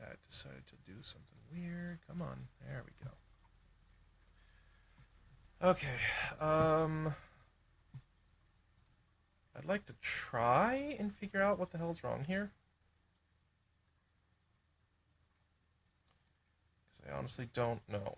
Pad decided to do something weird. Come on, there we go. Okay, I'd like to try and figure out what the hell's wrong here. Because I honestly don't know.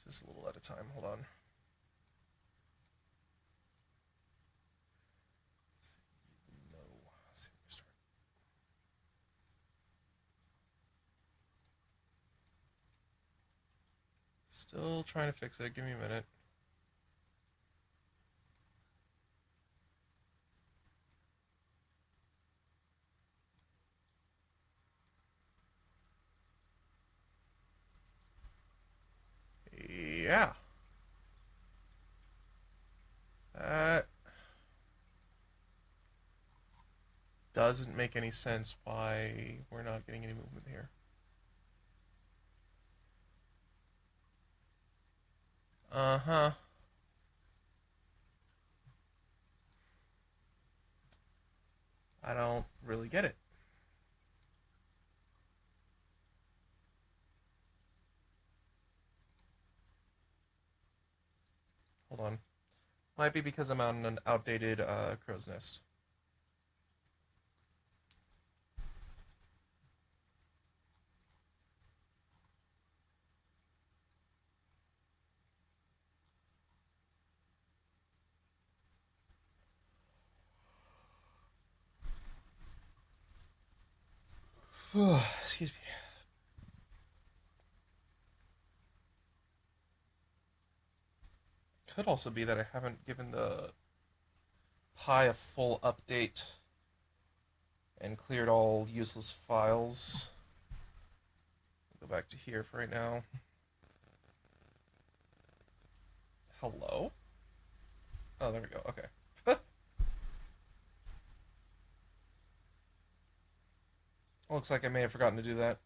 Just a little at a time, hold on. No, let's see where we start. Still trying to fix it, give me a minute. Yeah. That doesn't make any sense why we're not getting any movement here. Uh-huh. I don't really get it. Hold on. Might be because I'm on an outdated crow's nest. Excuse me. Could also be that I haven't given the Pi a full update and cleared all useless files. Go back to here for right now. Hello? Oh, there we go. Okay. Looks like I may have forgotten to do that.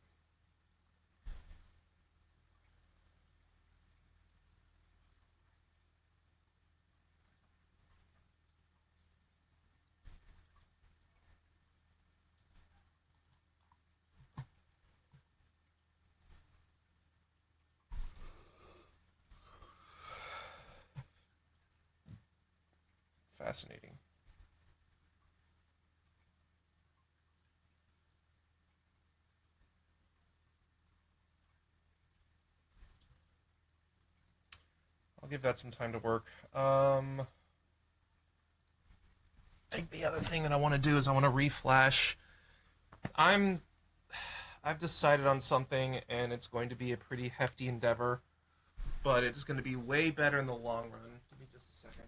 Fascinating. I'll give that some time to work. I think the other thing that I want to do is I want to reflash. I've decided on something, and it's going to be a pretty hefty endeavor, but it's going to be way better in the long run. Give me just a second.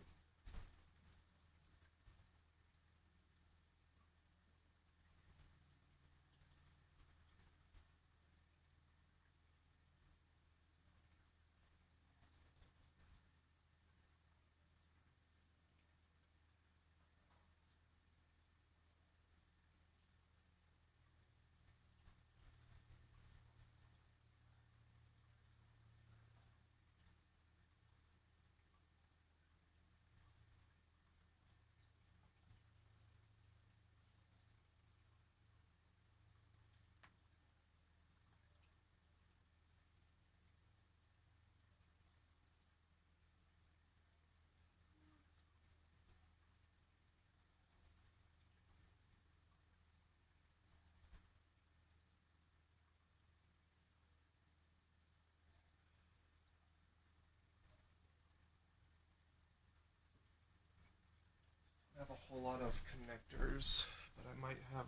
whole lot of connectors, but I might have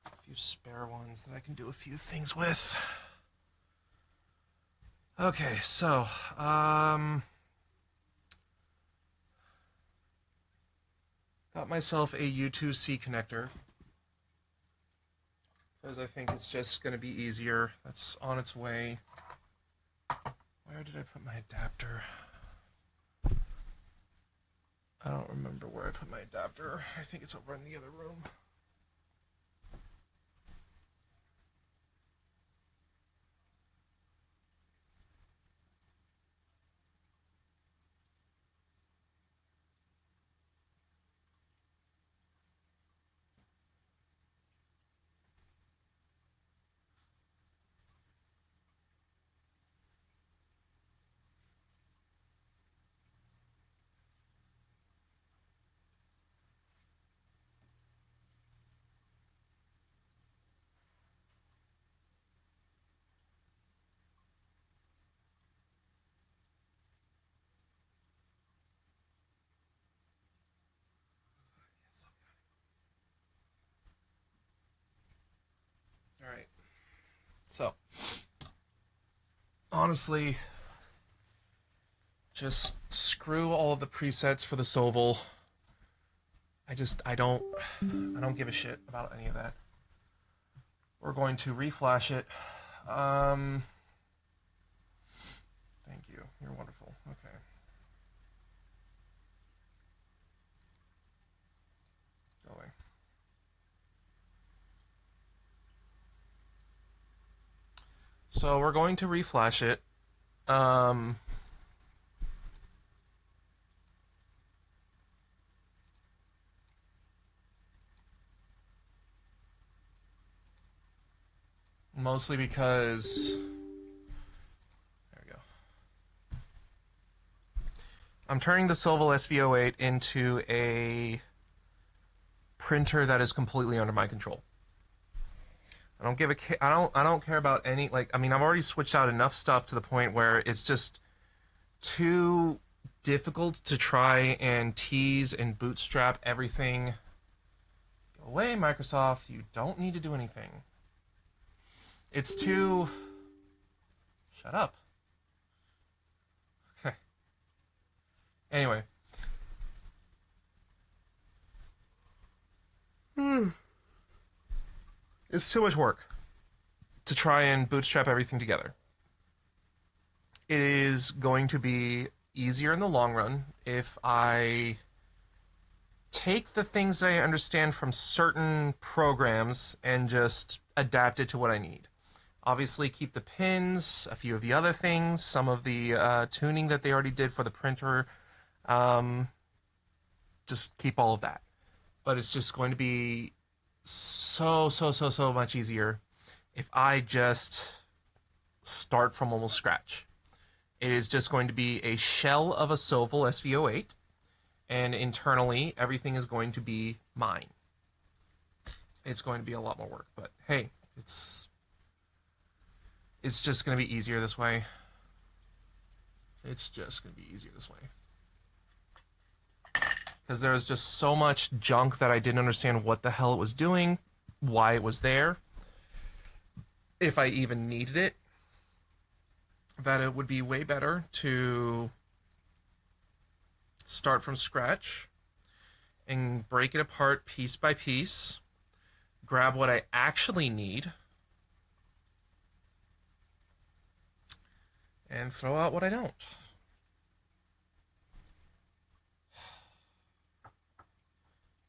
a few spare ones that I can do a few things with. Okay, so, got myself a U2C connector, because I think it's just going to be easier. That's on its way. Where did I put my adapter? I don't remember where I put my adapter. I think it's over in the other room. Alright, so, honestly, just screw all of the presets for the Sovol. I don't give a shit about any of that. We're going to reflash it. Thank you, you're wonderful, okay. Going. So we're going to reflash it. Mostly because, there we go. I'm turning the Sovol SV08 into a printer that is completely under my control. I don't give a I don't care about any, like, I mean, I've already switched out enough stuff to the point where it's just too difficult to try and tease and bootstrap everything. Go away, Microsoft. You don't need to do anything. It's too... Shut up. Okay. Anyway. It's too much work to try and bootstrap everything together. It is going to be easier in the long run if I take the things that I understand from certain programs and just adapt it to what I need. Obviously, keep the pins, a few of the other things, some of the tuning that they already did for the printer. Just keep all of that. But it's just going to be so much easier if I just start from almost scratch. It is just going to be a shell of a Sovol SV08, and internally, everything is going to be mine. It's going to be a lot more work, but hey, it's just going to be easier this way. It's just going to be easier this way. Because there was just so much junk that I didn't understand what the hell it was doing, why it was there, if I even needed it, that it would be way better to start from scratch and break it apart piece by piece, grab what I actually need, and throw out what I don't.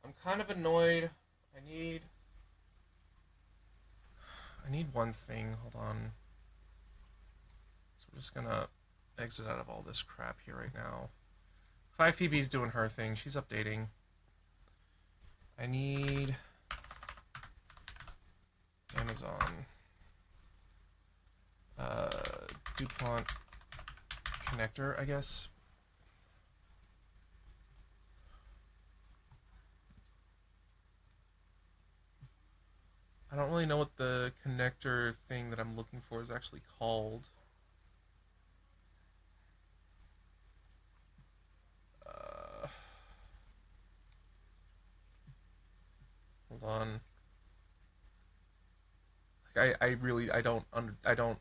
I'm kind of annoyed. I need one thing. Hold on. So we're just gonna exit out of all this crap here right now. 5 Phoebe's doing her thing. She's updating. I need Amazon DuPont connector, I guess. I don't really know what the connector thing that I'm looking for is actually called. Hold on. Like I don't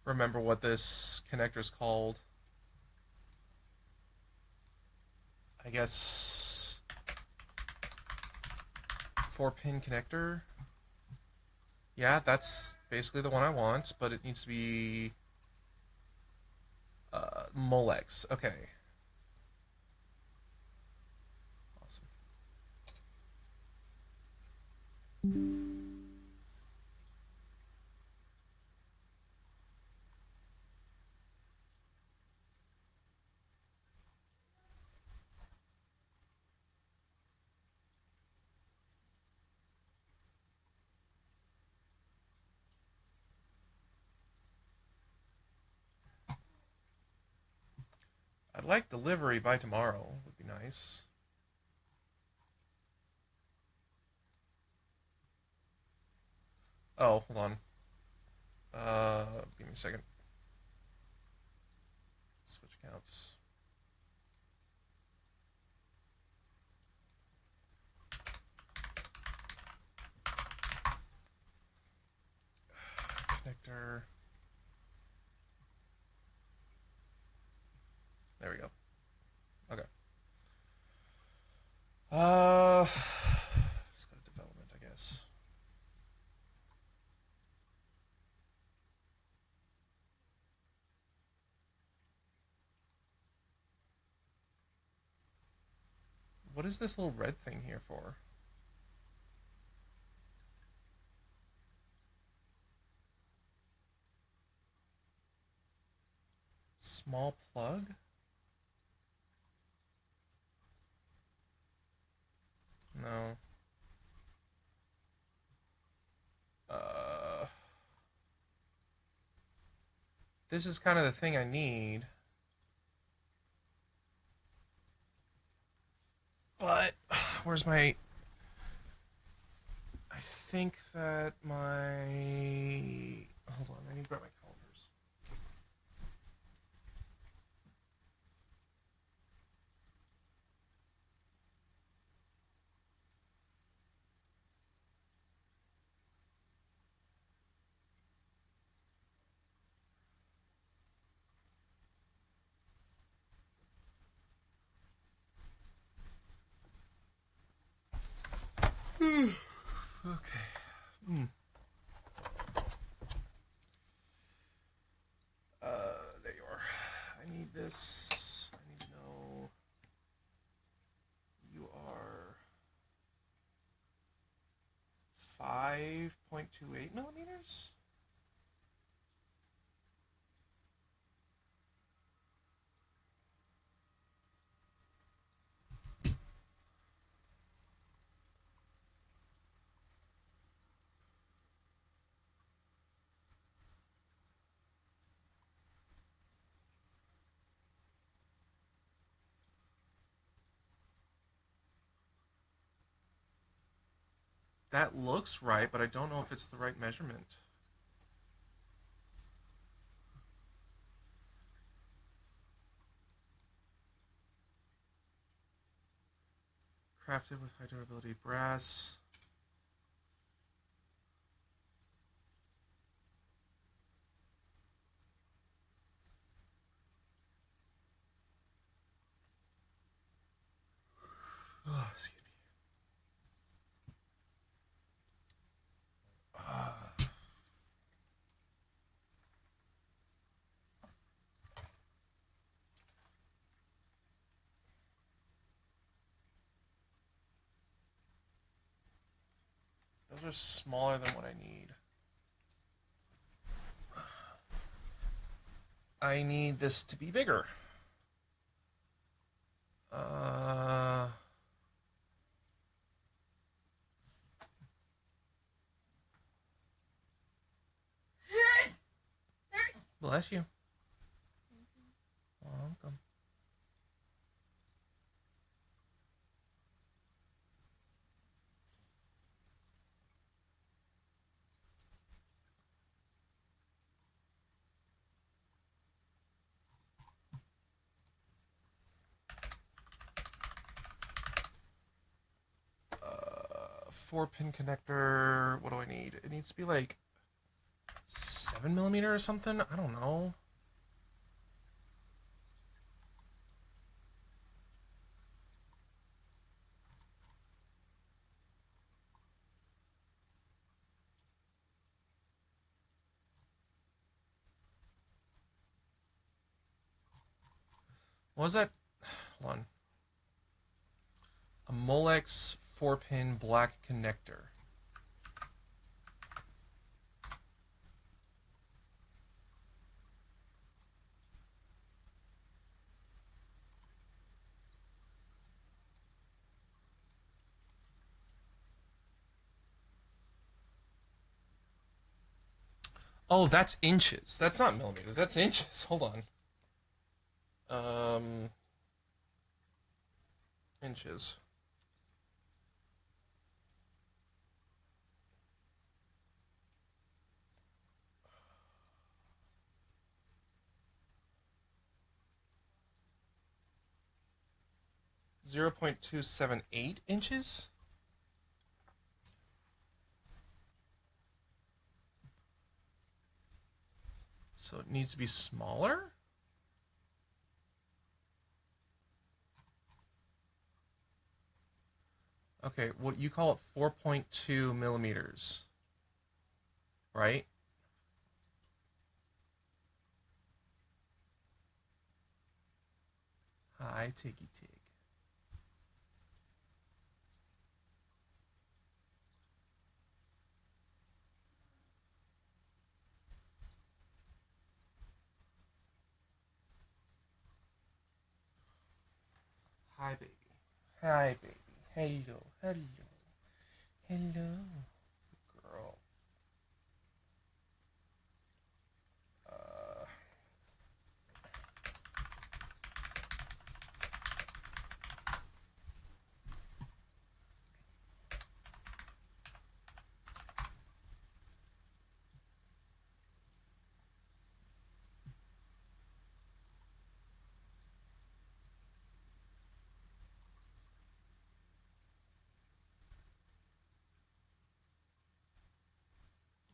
remember what this connector is called. I guess 4-pin connector. Yeah, that's basically the one I want, but it needs to be Molex. Okay. Awesome. I'd like delivery by tomorrow. Would be nice. Oh, hold on. Give me a second. Switch accounts. Connector. There we go. Okay. Let's go to development, I guess. What is this little red thing here for? Small plug? No. Uh, this is kind of the thing I need. But, where's my... I think that my... Hold on, I need to grab my calendars. Okay. There you are. I need this. I need to know you are 5.28 millimeters? That looks right, but I don't know if it's the right measurement. Crafted with high durability brass. Oh, excuse me. Those are smaller than what I need. I need this to be bigger. Bless you. Welcome. 4-pin connector. What do I need? It needs to be like 7mm or something. I don't know. What was that? Hold on. A Molex 4-pin black connector. Oh, that's inches. That's not millimeters. That's inches. Hold on. Inches. (0.278 inches). So it needs to be smaller? Okay, well, you call it 4.2 millimeters, right? Hi, Tiggy Tig. Hi, baby. Hi, baby. Hello, hello, hello, girl. Uh,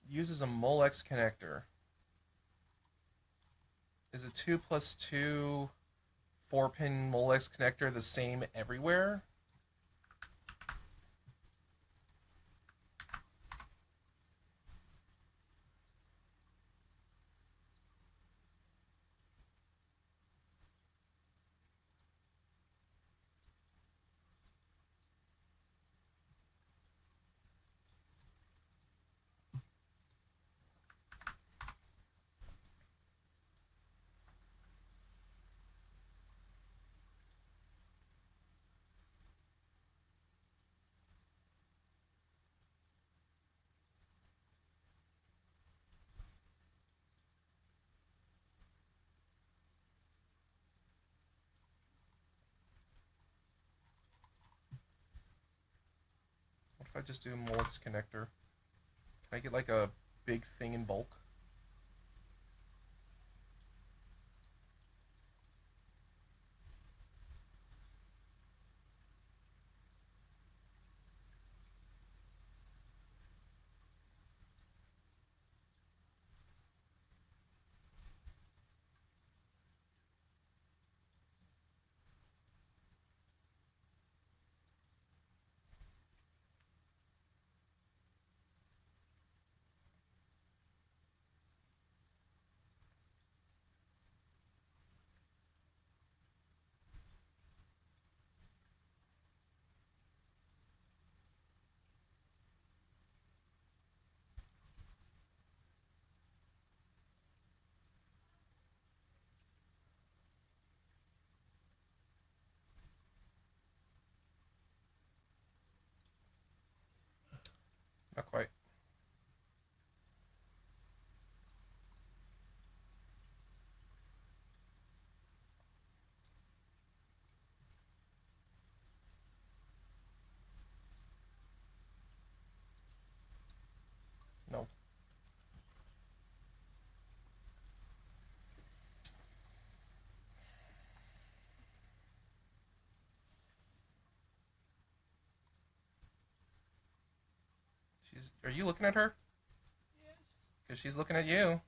uses a Molex connector. Is a 2+2 4-pin Molex connector the same everywhere? What if I just do a Molex connector? Can I get like a big thing in bulk? Are you looking at her? Yes. Because she's looking at you.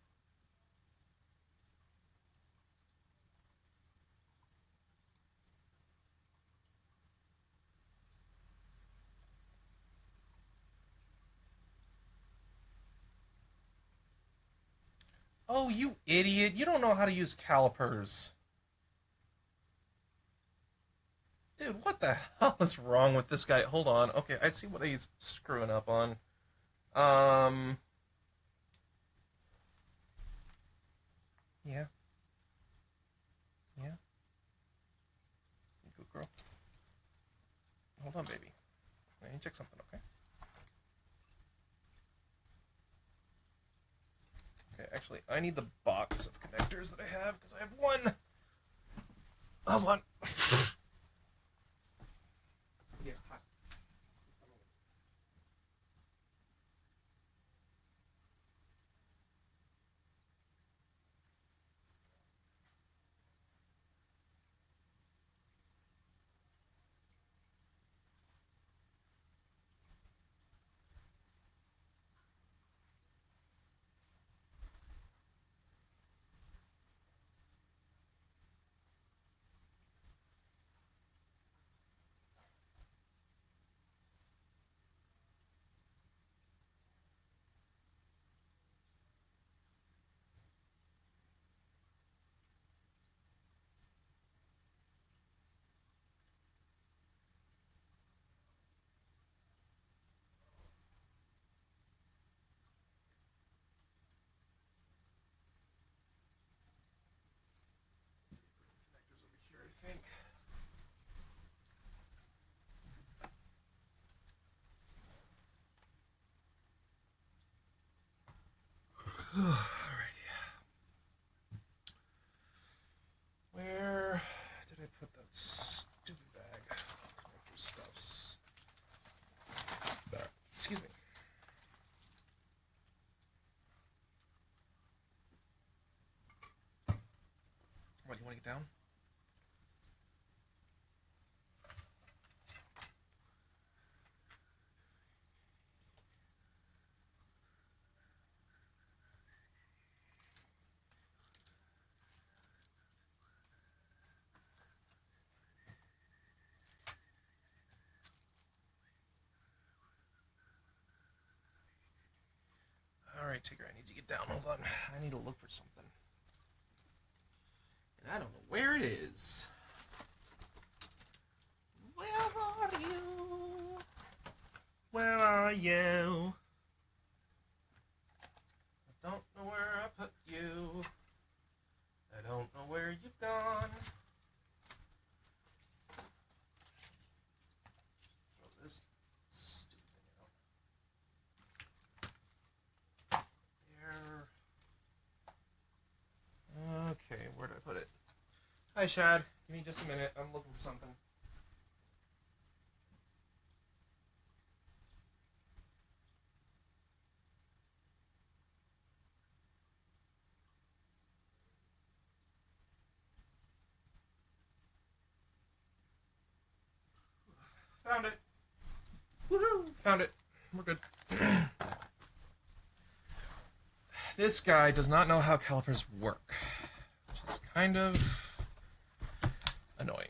Oh, you idiot. You don't know how to use calipers. Dude, what the hell is wrong with this guy? Hold on. Okay, I see what he's screwing up on. Yeah. Yeah. Good girl. Hold on, baby. I need to check something, okay? Okay, actually, I need the box of connectors that I have, because I have one. Hold on. Yeah, hi. Connectors over here, I think. Alrighty. Where did I put that stupid bag of connector stuffs? There. Excuse me. What, you want to get down? Alright, Tigger, I need to get down. Hold on. I need to look for something. And I don't know where it is. Where are you? Where are you? I don't know where I put you. I don't know where you've gone. Throw this stupid thing out. There. Okay, where did I put it? Hi, Shad. Give me just a minute. I'm looking for something. Found it. Woohoo! Found it. We're good. This guy does not know how calipers work, which is kind of annoying.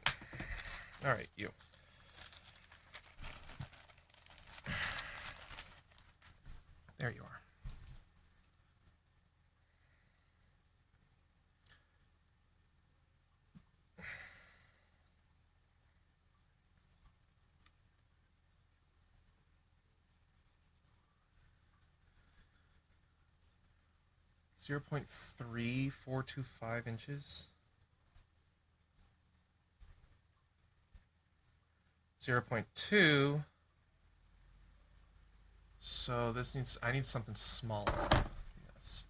Alright, you. There you are. 0.3425 inches. 0.2. So this needs, I need something smaller. Yes.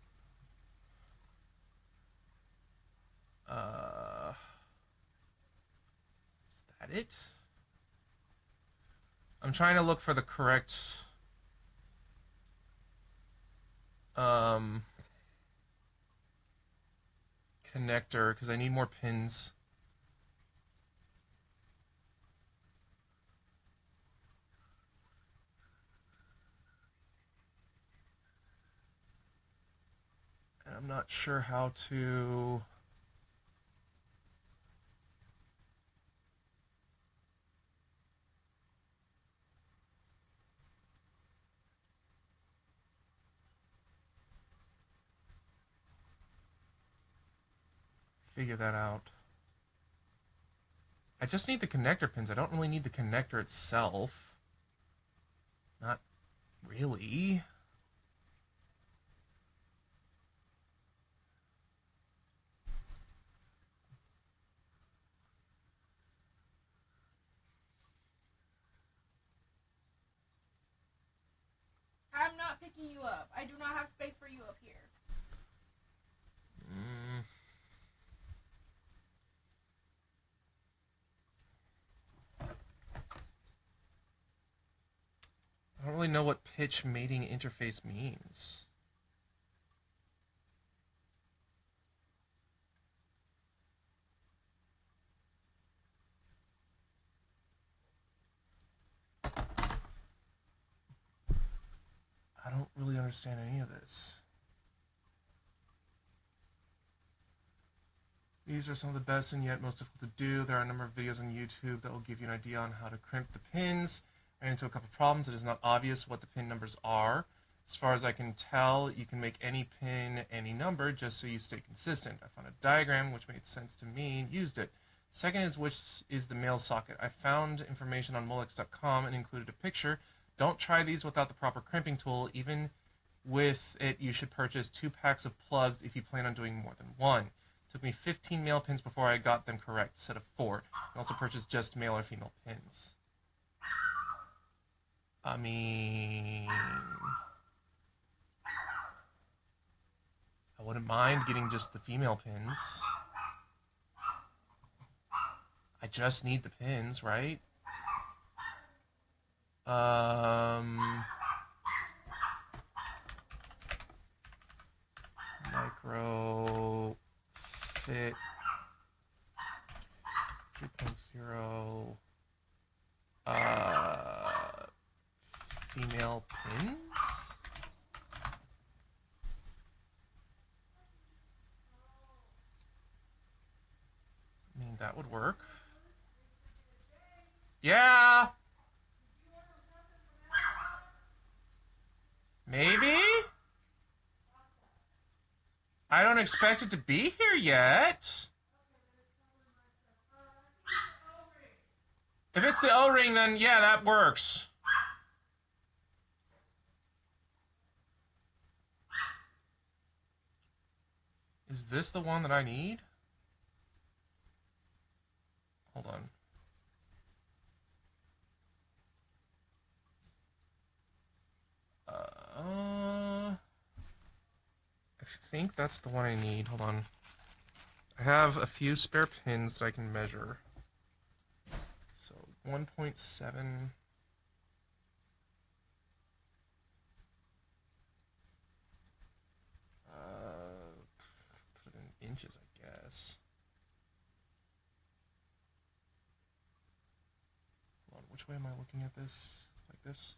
Is that it? I'm trying to look for the correct connector because I need more pins. I'm not sure how to... figure that out. I just need the connector pins. I don't really need the connector itself. Not really. I'm not picking you up. I do not have space for you up here. I don't really know what pitch mating interface means. I don't really understand any of this. These are some of the best and yet most difficult to do. There are a number of videos on YouTube that will give you an idea on how to crimp the pins. I ran into a couple problems. It is not obvious what the pin numbers are. As far as I can tell, you can make any pin any number just so you stay consistent. I found a diagram which made sense to me and used it. Second is which is the male socket. I found information on molex.com and included a picture. Don't try these without the proper crimping tool. Even with it, you should purchase 2 packs of plugs if you plan on doing more than one. It took me 15 male pins before I got them correct, instead of 4. I also purchased just male or female pins. I mean, I wouldn't mind getting just the female pins. I just need the pins, right? Micro fit 3.0 female pins? I mean, that would work. Yeah! Maybe? I don't expect it to be here yet. If it's the O-ring, then yeah, that works. Is this the one that I need? Hold on. I think that's the one I need. Hold on. I have a few spare pins that I can measure. So 1.7. Put it in inches, I guess. Hold on. Which way am I looking at this? Like this?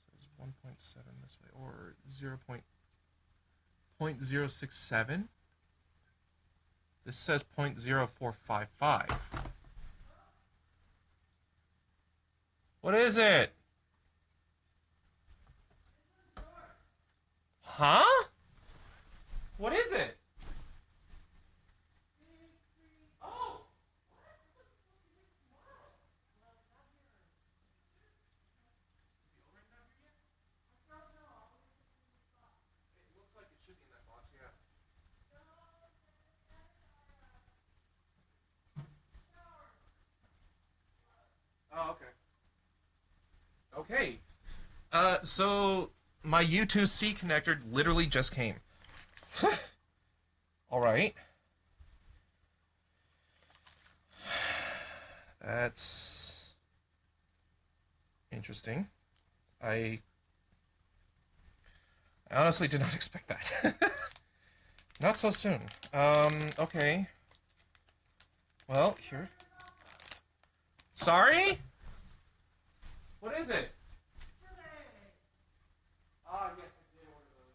So it's 1.7 this way, or 0.067. This says 0.0455. What is it? Huh? What is it? Oh! It looks like it should be in that box, yeah. Oh, okay. Okay. So my U2C connector literally just came. All right. That's interesting. I honestly did not expect that. Not so soon. Okay. Well, here. Sorry? What is it? Ah, yes, I did order those.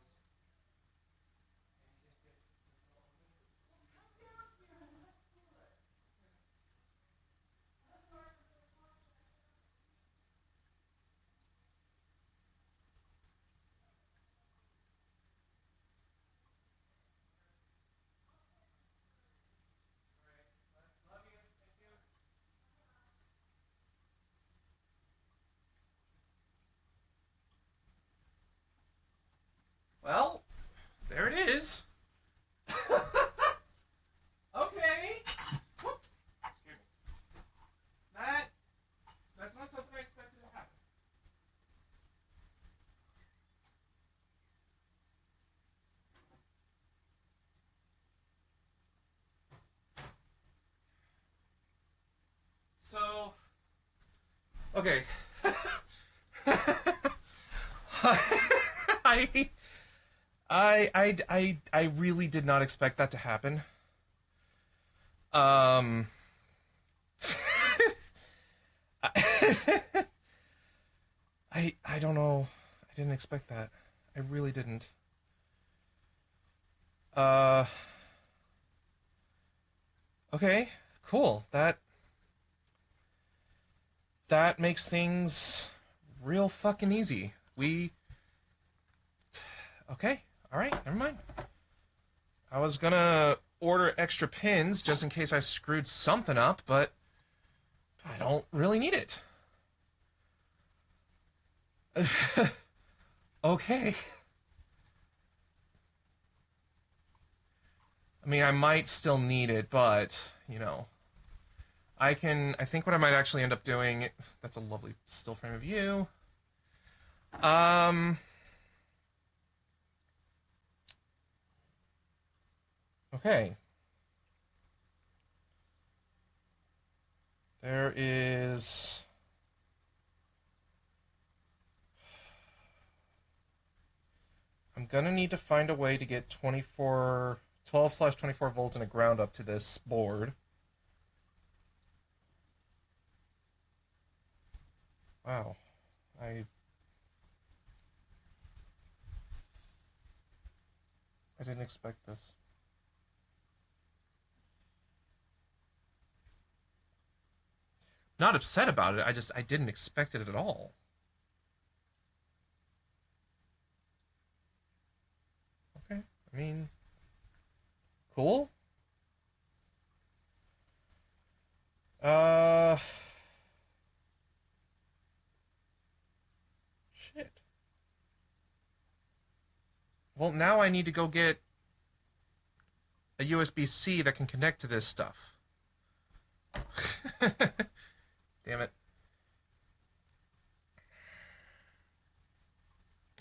is. Okay. Whoop. Excuse me. That's not something I expected to happen. So, okay. I really did not expect that to happen. Um, I don't know. I didn't expect that. I really didn't. Uh, okay, cool. That makes things real fucking easy. Okay, all right, never mind. I was gonna order extra pins just in case I screwed something up, but I don't really need it. Okay. I mean, I might still need it, but, you know, I think what I might actually end up doing, that's a lovely still frame of you. Okay. There is... I'm gonna need to find a way to get 12/24 volts and a ground up to this board. Wow. I didn't expect this. Not upset about it, I didn't expect it at all. Okay. I mean, cool. Uh Shit. Well, now I need to go get a USB-C that can connect to this stuff. Damn it.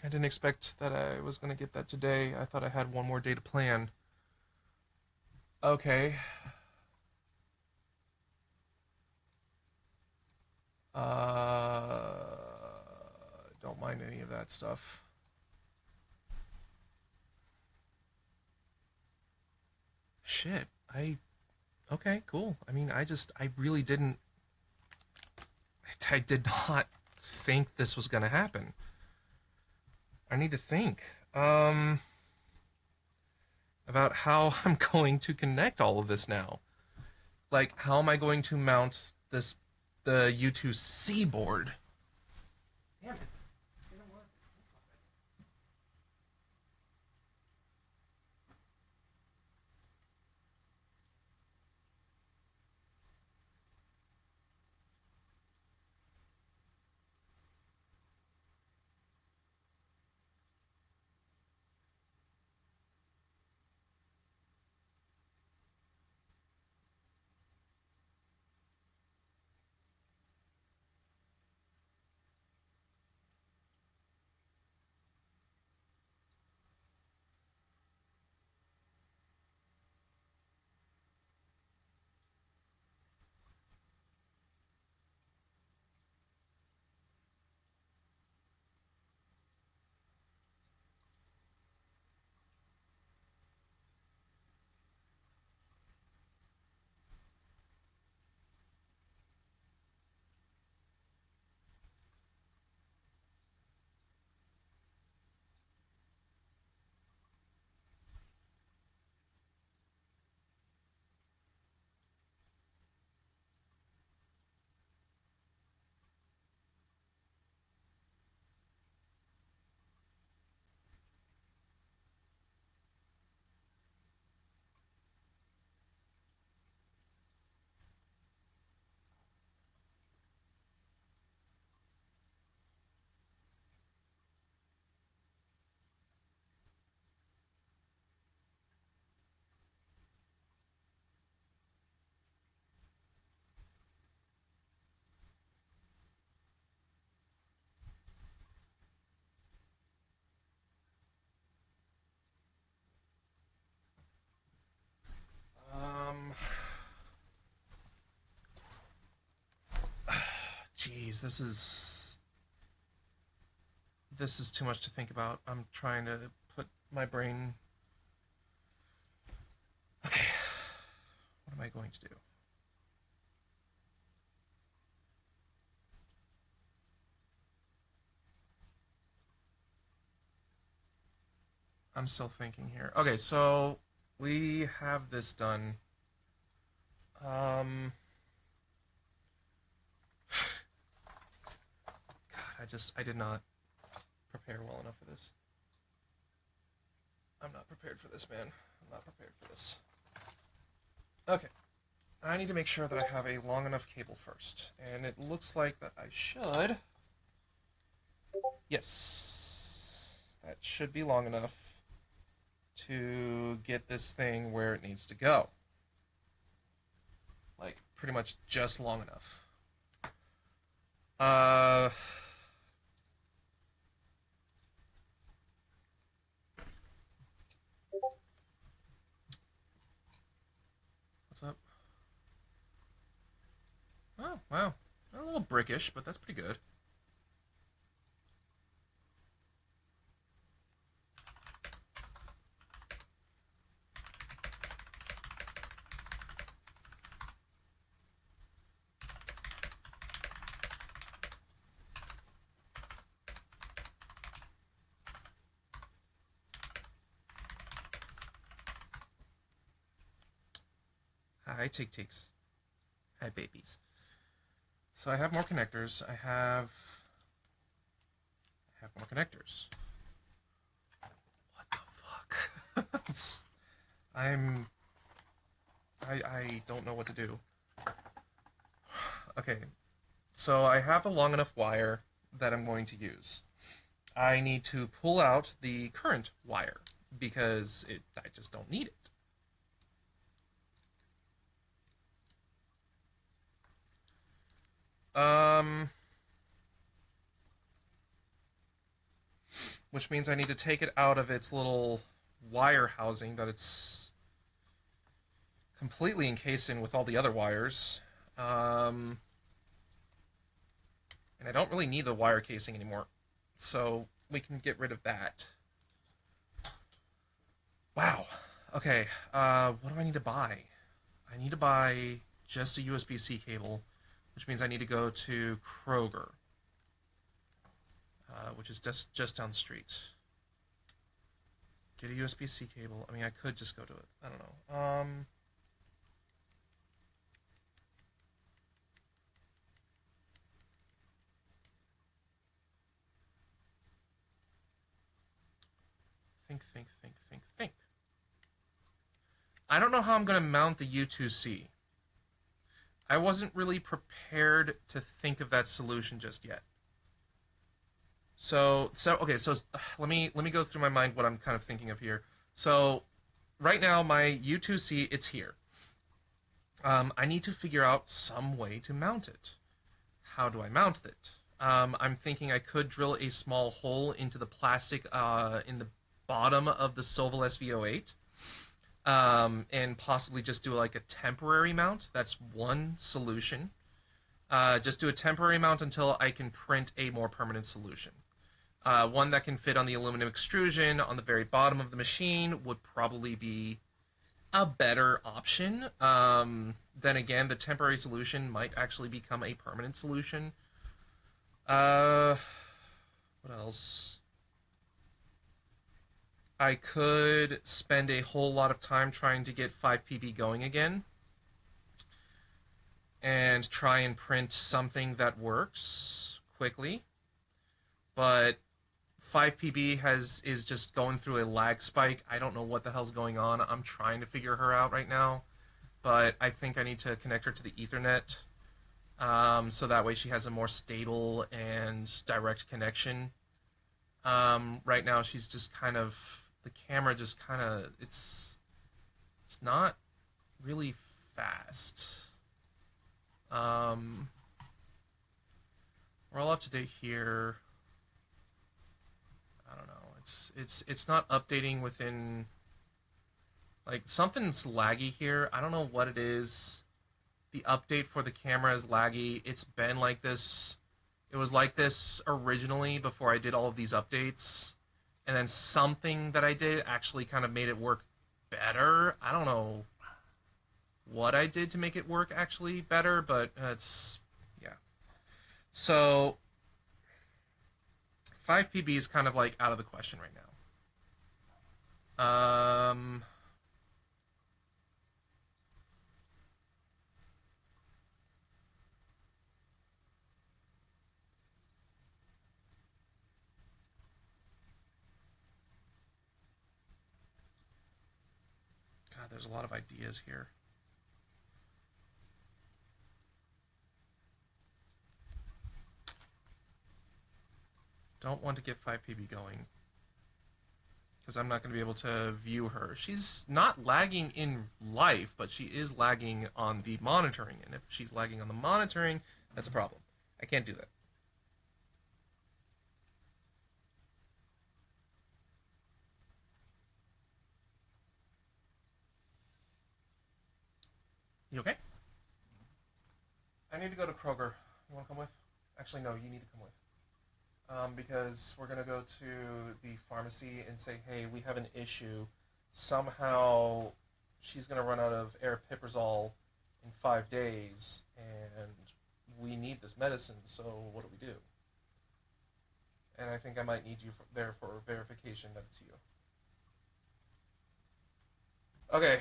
I didn't expect that I was going to get that today. I thought I had one more day to plan. Okay. Don't mind any of that stuff. Shit. Okay, cool. I mean, I really didn't. I did not think this was going to happen. I need to think about how I'm going to connect all of this now. Like, how am I going to mount the U2C board? Damn it. Jeez, this is too much to think about. I'm trying to put my brain... Okay, what am I going to do? I'm still thinking here. Okay, so we have this done. God, I did not prepare well enough for this. I'm not prepared for this, man. I'm not prepared for this. Okay, I need to make sure that I have a long enough cable first, and it looks like that I should. Yes, that should be long enough to get this thing where it needs to go. Like, pretty much just long enough. What's up? Oh, wow. A little brickish, but that's pretty good. Hi, tick-ticks. Hi, babies. So I have more connectors. I have more connectors. What the fuck? I don't know what to do. Okay, so I have a long enough wire that I'm going to use. I need to pull out the current wire because I just don't need it. Which means I need to take it out of its little wire housing that it's completely encased in with all the other wires. And I don't really need the wire casing anymore, so we can get rid of that. Wow. Okay, what do I need to buy? I need to buy just a USB-C cable, which means I need to go to Kroger, which is just down the street. Get a USB-C cable. I mean, I could just go to it. I don't know. Think. I don't know how I'm going to mount the U2C. I wasn't really prepared to think of that solution just yet. So let me go through my mind what I'm kind of thinking of here. So right now my U2C, it's here. I need to figure out some way to mount it. How do I mount it? I'm thinking I could drill a small hole into the plastic in the bottom of the Sovol SV08, and possibly just do like a temporary mount. That's one solution. Just do a temporary mount until I can print a more permanent solution. One that can fit on the aluminum extrusion on the very bottom of the machine would probably be a better option. Then again, the temporary solution might actually become a permanent solution. What else? I could spend a whole lot of time trying to get 5PB going again and try and print something that works quickly. But 5PB is just going through a lag spike. I don't know what the hell's going on. I'm trying to figure her out right now. But I think I need to connect her to the Ethernet, so that way she has a more stable and direct connection. Right now she's just kind of... The camera just kind of... It's not really fast. We're all up to date here. I don't know. It's not updating within... Like, something's laggy here. I don't know what it is. The update for the camera is laggy. It's been like this It was like this originally before I did all of these updates, and then something that I did actually kind of made it work better. I don't know what I did to make it work actually better, but it's yeah. So 5PB is kind of like out of the question right now. God, there's a lot of ideas here. Don't want to get 5PB going because I'm not going to be able to view her. She's not lagging in life, but she is lagging on the monitoring. And if she's lagging on the monitoring, that's a problem. I can't do that. You okay? I need to go to Kroger. You want to come with? Actually, no, you need to come with. Because we're going to go to the pharmacy and say, hey, we have an issue. Somehow she's going to run out of aripiprazole in 5 days, and we need this medicine, so what do we do? And I think I might need you there for verification that it's you. Okay,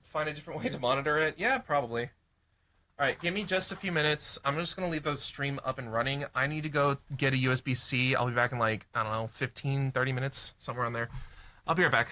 find a different way to monitor it? Yeah, probably. Alright, give me just a few minutes. I'm just going to leave the stream up and running. I need to go get a USB-C. I'll be back in like, I don't know, 15, 30 minutes, somewhere on there. I'll be right back.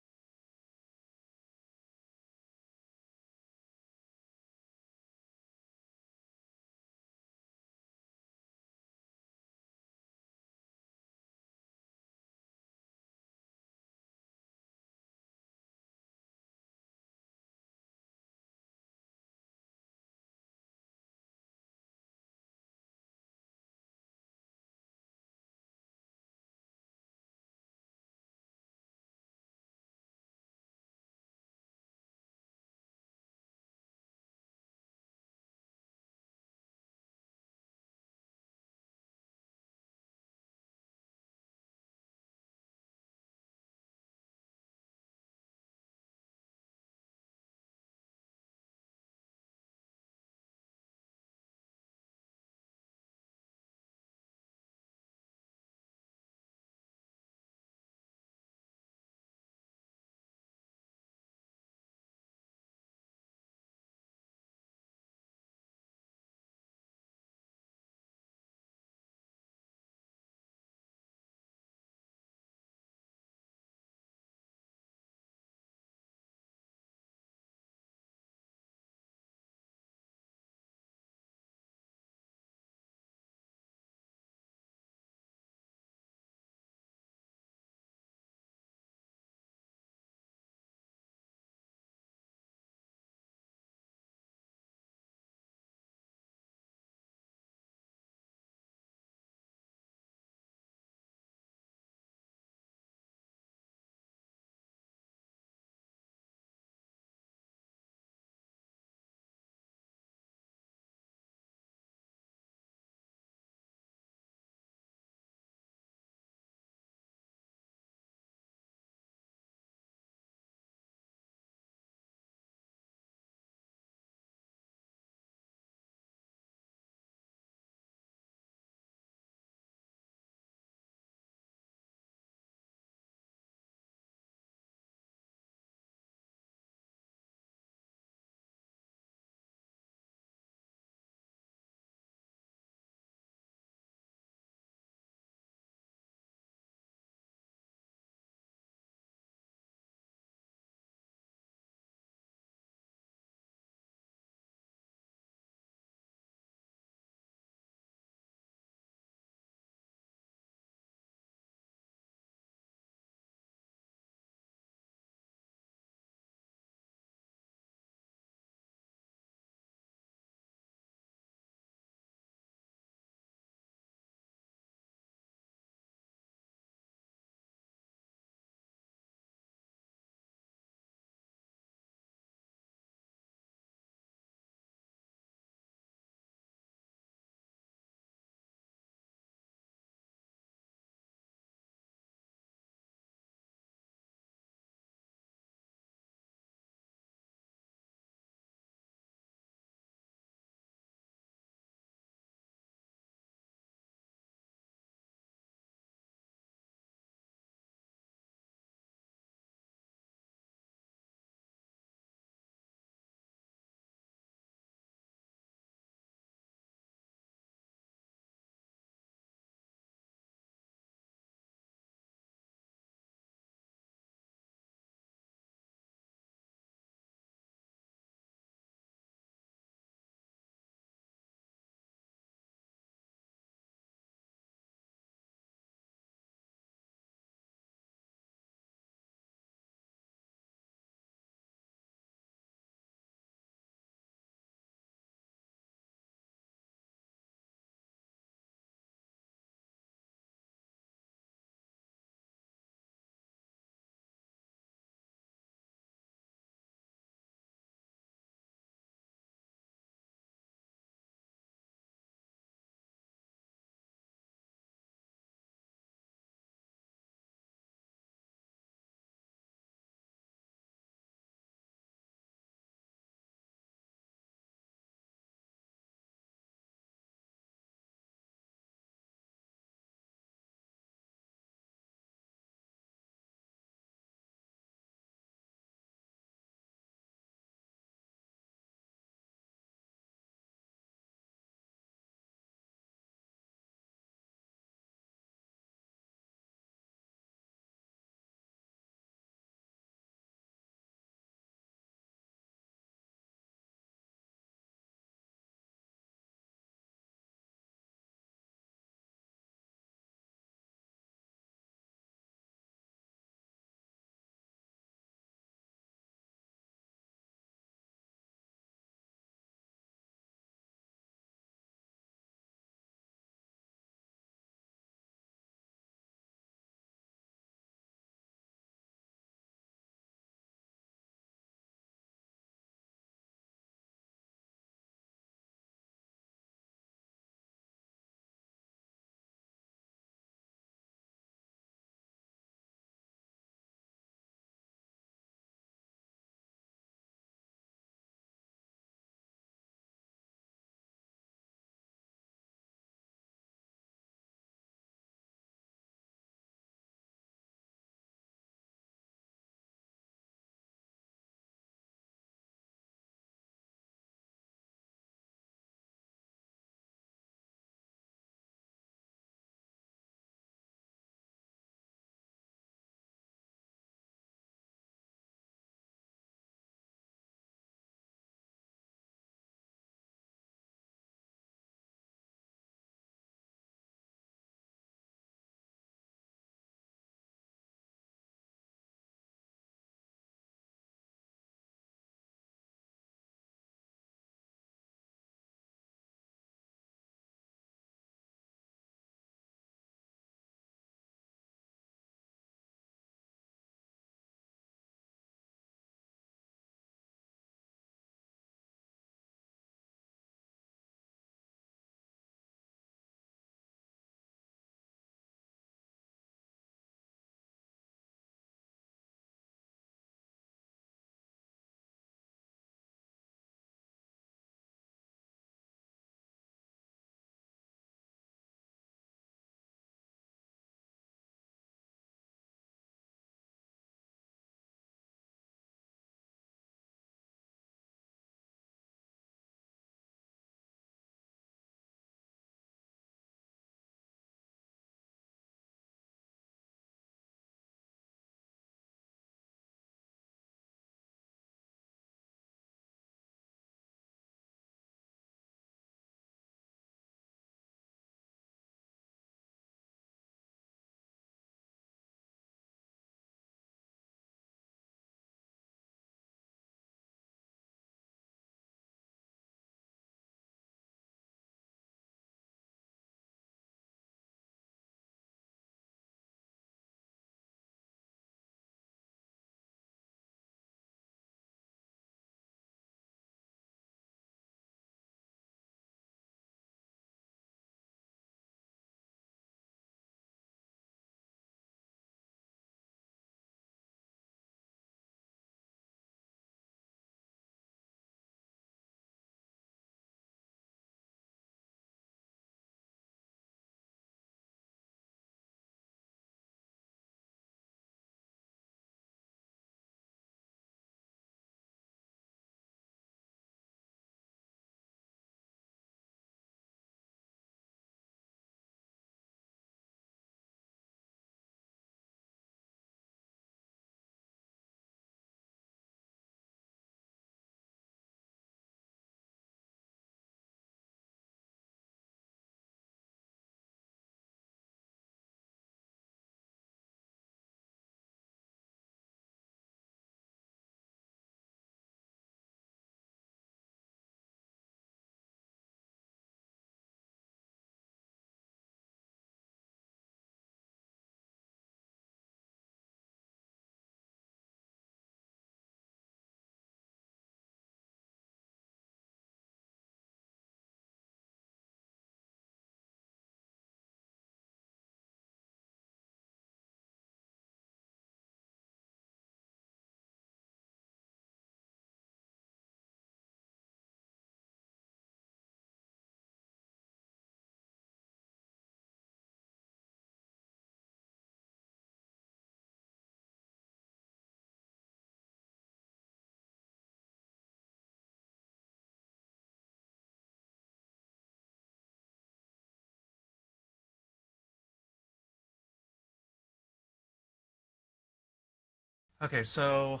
Okay, so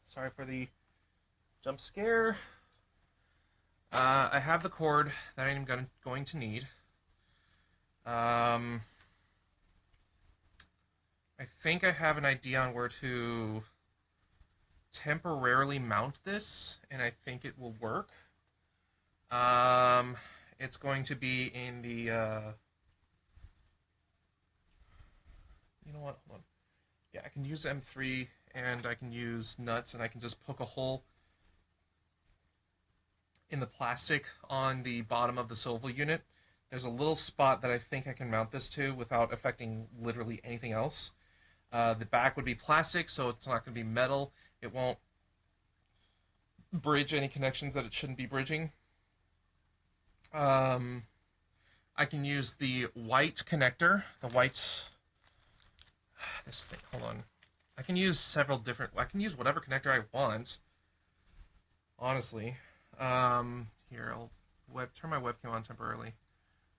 sorry for the jump scare. I have the cord that I'm going to need. I think I have an idea on where to temporarily mount this, and I think it will work. It's going to be in the, you know what, hold on. Yeah, I can use M3, and I can use nuts, and I can just poke a hole in the plastic on the bottom of the Sovol unit. There's a little spot that I think I can mount this to without affecting literally anything else. The back would be plastic, so it's not going to be metal. It won't bridge any connections that it shouldn't be bridging. I can use the white connector, the white, this thing, hold on. I can use several different, I can use whatever connector I want, honestly. Here, I'll turn my webcam on temporarily.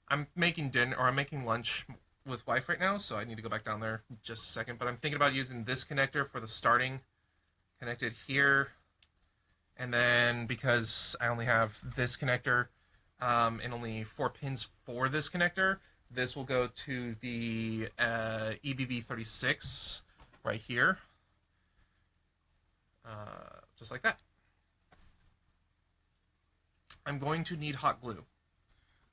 I'm making dinner, or I'm making lunch with wife right now, so I need to go back down there in just a second, but I'm thinking about using this connector for the starting, connected here, and then because I only have this connector, and only 4 pins for this connector, this will go to the EBB36 right here, just like that. I'm going to need hot glue.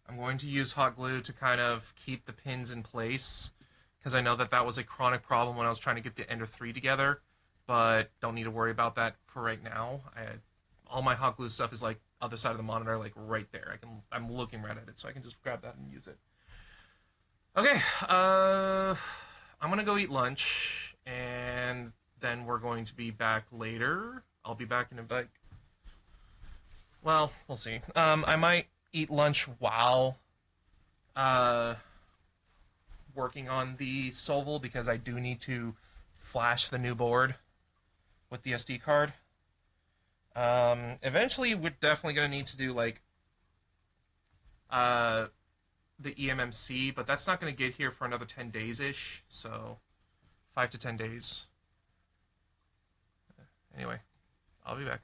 I'm going to use hot glue to kind of keep the pins in place, because I know that that was a chronic problem when I was trying to get the Ender 3 together, but don't need to worry about that for right now. All my hot glue stuff is like other side of the monitor, like right there. I'm looking right at it, so I can just grab that and use it. Okay, I'm gonna go eat lunch, and then we're going to be back later. I'll be back in a well, we'll see. I might eat lunch while working on the Sovol, because I do need to flash the new board with the SD card. Eventually, we're definitely going to need to do like the EMMC, but that's not going to get here for another 10 days ish. So 5 to 10 days. Anyway, I'll be back.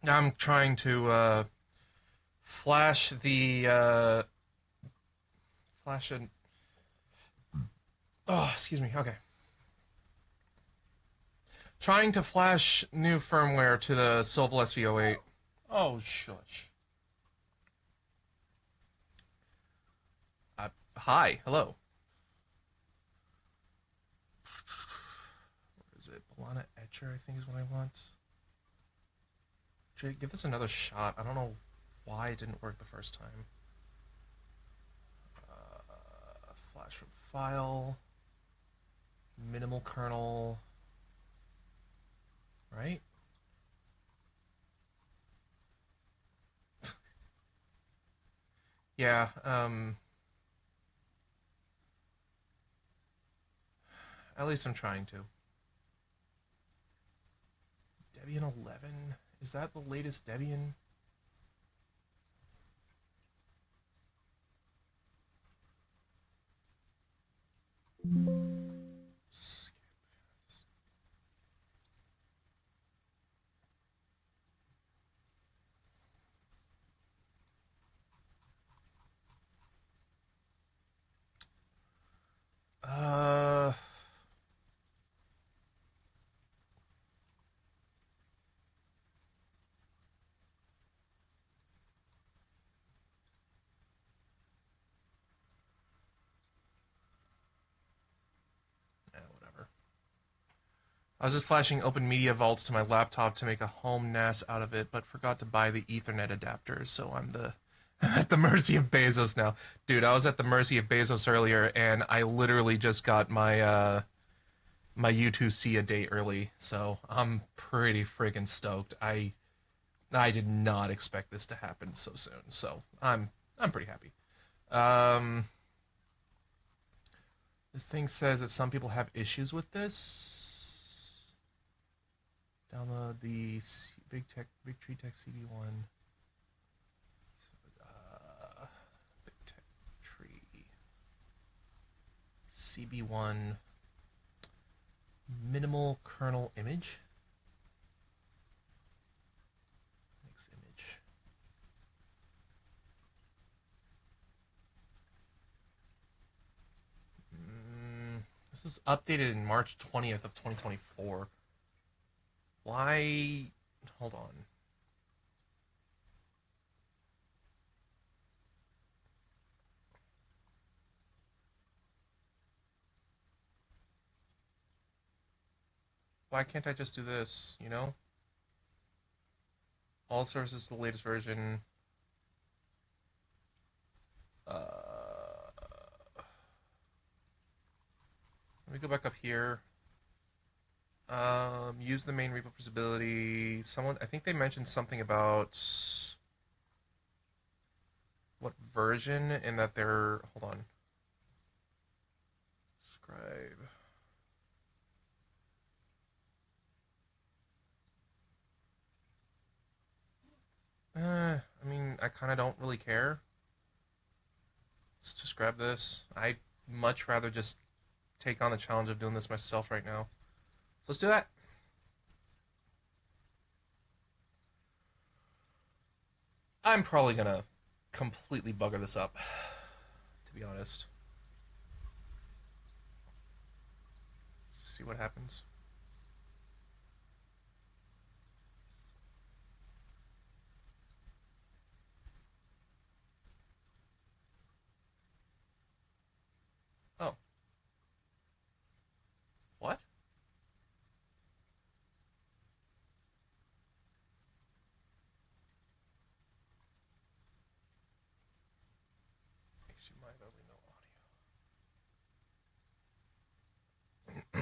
I'm trying to flash the flash an. Oh, excuse me. Okay. Trying to flash new firmware to the Sovol SV08. Oh, shush. Hi. Hello. What is it? Balana Etcher, I think is what I want. Should I give this another shot? I don't know why it didn't work the first time. Flash from file. Minimal kernel. Right? Yeah, at least I'm trying to. Debian 11? Is that the latest Debian? Skip. Uh, whatever. I was just flashing Open Media Vaults to my laptop to make a home NAS out of it, but forgot to buy the Ethernet adapters, so I'm at the mercy of Bezos now. Dude, I was at the mercy of Bezos earlier, and I literally just got my my U2C a day early, so I'm pretty friggin' stoked. I did not expect this to happen so soon, so I'm pretty happy. Um, this thing says that some people have issues with this. Download the Big Tree Tech CD1. Big Tech Tree CB1 minimal kernel image. Mix image. This is updated in March 20th of 2024. Why? Hold on. Why can't I just do this, you know? All services, the latest version. Let me go back up here. Use the main repo for stability. Someone, I think they mentioned something about what version, and that they're. Hold on. Scribe. I mean, I kind of don't really care. Let's just grab this. I'd much rather just take on the challenge of doing this myself right now. So let's do that. I'm probably gonna completely bugger this up, to be honest. See what happens. Oh. What? Actually, might only know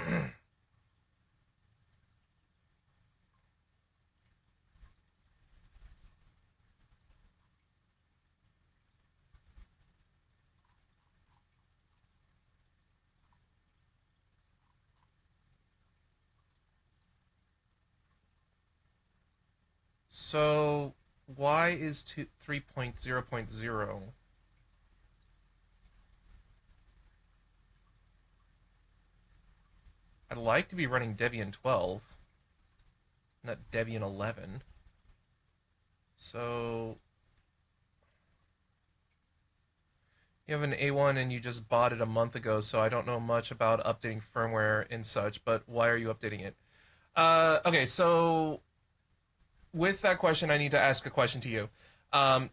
audio. So, why is 3.0.0? I'd like to be running Debian 12, not Debian 11. So you have an A1 and you just bought it a month ago, so I don't know much about updating firmware and such, but why are you updating it? Okay, so with that question, I need to ask a question to you.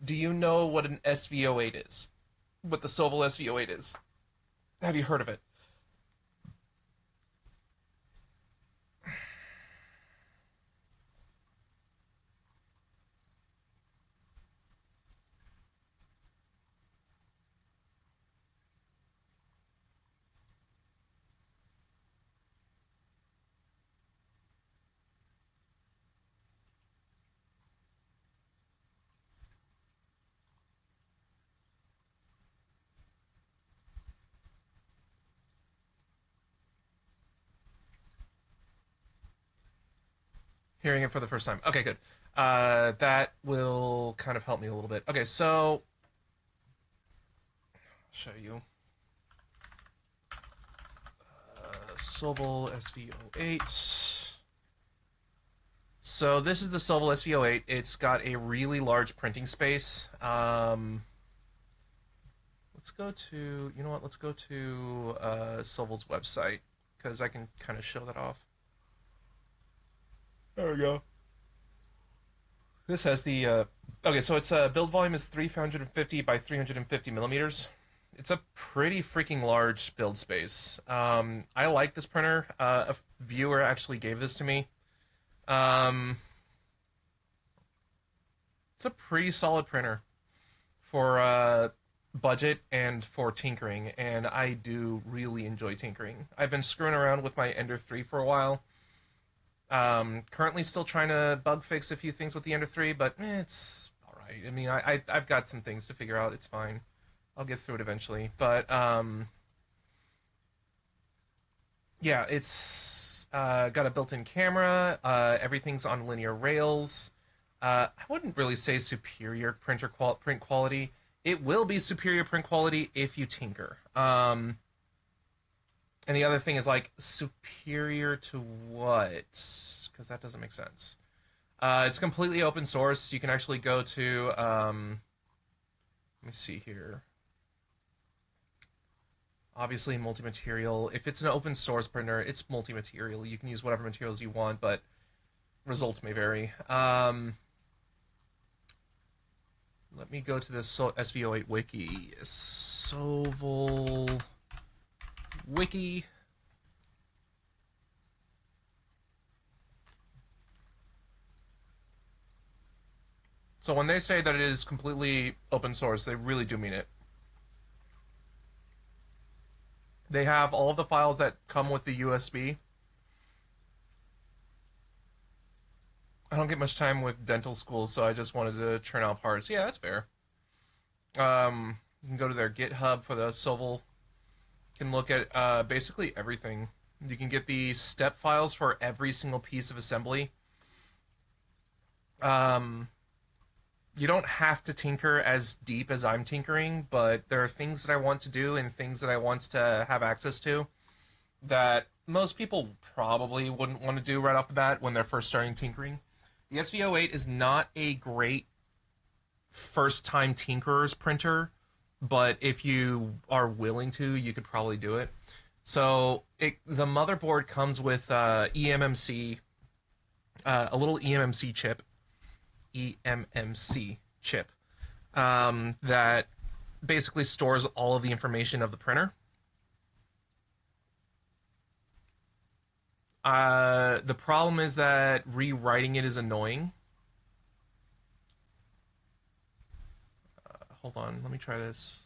Do you know what an SV08 is? What the Sovol SV08 is? Have you heard of it? Hearing it for the first time. Okay, good. That will kind of help me a little bit. Okay, so I'll show you. Sovol SV08. So this is the Sovol SV08. It's got a really large printing space. Let's go to, you know what, let's go to Sovol's website, because I can kind of show that off. There we go. This has the, okay, so its build volume is 350 by 350 millimeters. It's a pretty freaking large build space. I like this printer. A viewer actually gave this to me. It's a pretty solid printer for budget and for tinkering, and I do really enjoy tinkering. I've been screwing around with my Ender 3 for a while. Currently still trying to bug fix a few things with the Ender 3, but it's alright. I mean, I've got some things to figure out. It's fine. I'll get through it eventually. But, yeah, it's got a built-in camera. Everything's on linear rails. I wouldn't really say superior print quality. It will be superior print quality if you tinker. And the other thing is, like, superior to what? Because that doesn't make sense. It's completely open source. You can actually go to, let me see here. Obviously, multi-material. If it's an open source printer, it's multi-material. You can use whatever materials you want, but results may vary. Let me go to this SV08 wiki. Sovol wiki. So when they say that it is completely open source, they really do mean it. They have all of the files that come with the USB. I don't get much time with dental school, so I just wanted to churn out parts. Yeah, that's fair. You can go to their GitHub for the Sovol. You can look at basically everything. You can get the step files for every single piece of assembly. You don't have to tinker as deep as I'm tinkering, but there are things that I want to do and things that I want to have access to that most people probably wouldn't want to do right off the bat when they're first starting tinkering. The SV08 is not a great first-time tinkerer's printer, but if you are willing to, you could probably do it. So the motherboard comes with eMMC, a little eMMC chip, that basically stores all of the information of the printer. The problem is that rewriting it is annoying. Hold on, let me try this.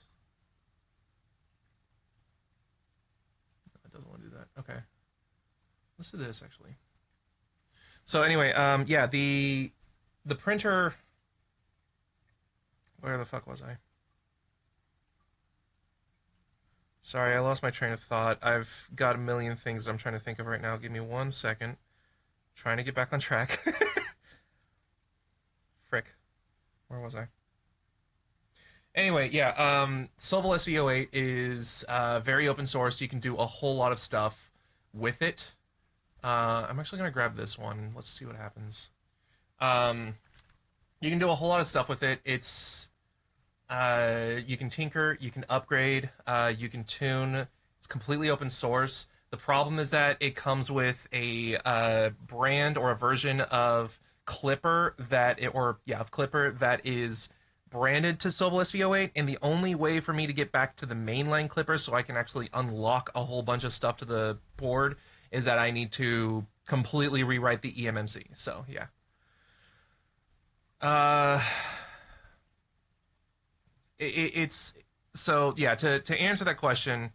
It doesn't want to do that. Okay. Let's do this, actually. So anyway, yeah, the printer... Where the fuck was I? Sorry, I lost my train of thought. I've got a million things that I'm trying to think of right now. Give me 1 second. Trying to get back on track. Frick. Where was I? Anyway, yeah, Sovol SV08 is very open source. You can do a whole lot of stuff with it. I'm actually going to grab this one. Let's see what happens. You can do a whole lot of stuff with it. It's you can tinker, you can upgrade, you can tune. It's completely open source. The problem is that it comes with a brand or a version of Clipper of Clipper that is branded to Sovol SV08, and the only way for me to get back to the mainline Clipper so I can actually unlock a whole bunch of stuff to the board is that I need to completely rewrite the EMMC. So yeah. Uh, it's so yeah. To answer that question,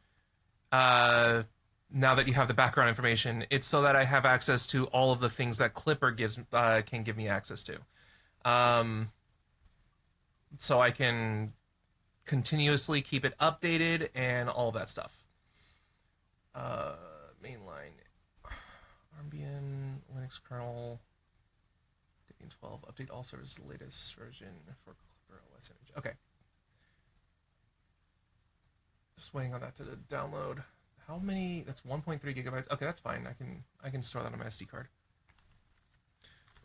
uh, now that you have the background information, it's so that I have access to all of the things that Clipper can give me access to. Um, so I can continuously keep it updated and all that stuff. Uh, Mainline, Armbian, Linux kernel, Debian 12, update all servers latest version for Clipper OS image. Okay. Just waiting on that to download. How many? That's 1.3 gigabytes. Okay, that's fine. I can store that on my SD card.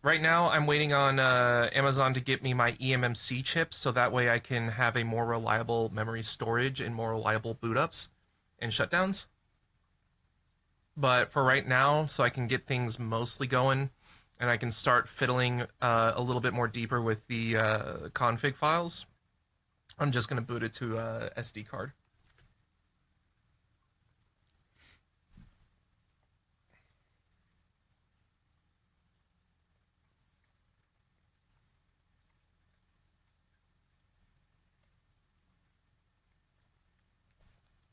Right now, I'm waiting on Amazon to get me my eMMC chips, so that way I can have a more reliable memory storage and more reliable boot ups and shutdowns. But for right now, so I can get things mostly going, and I can start fiddling a little bit more deeper with the config files, I'm just going to boot it to SD card.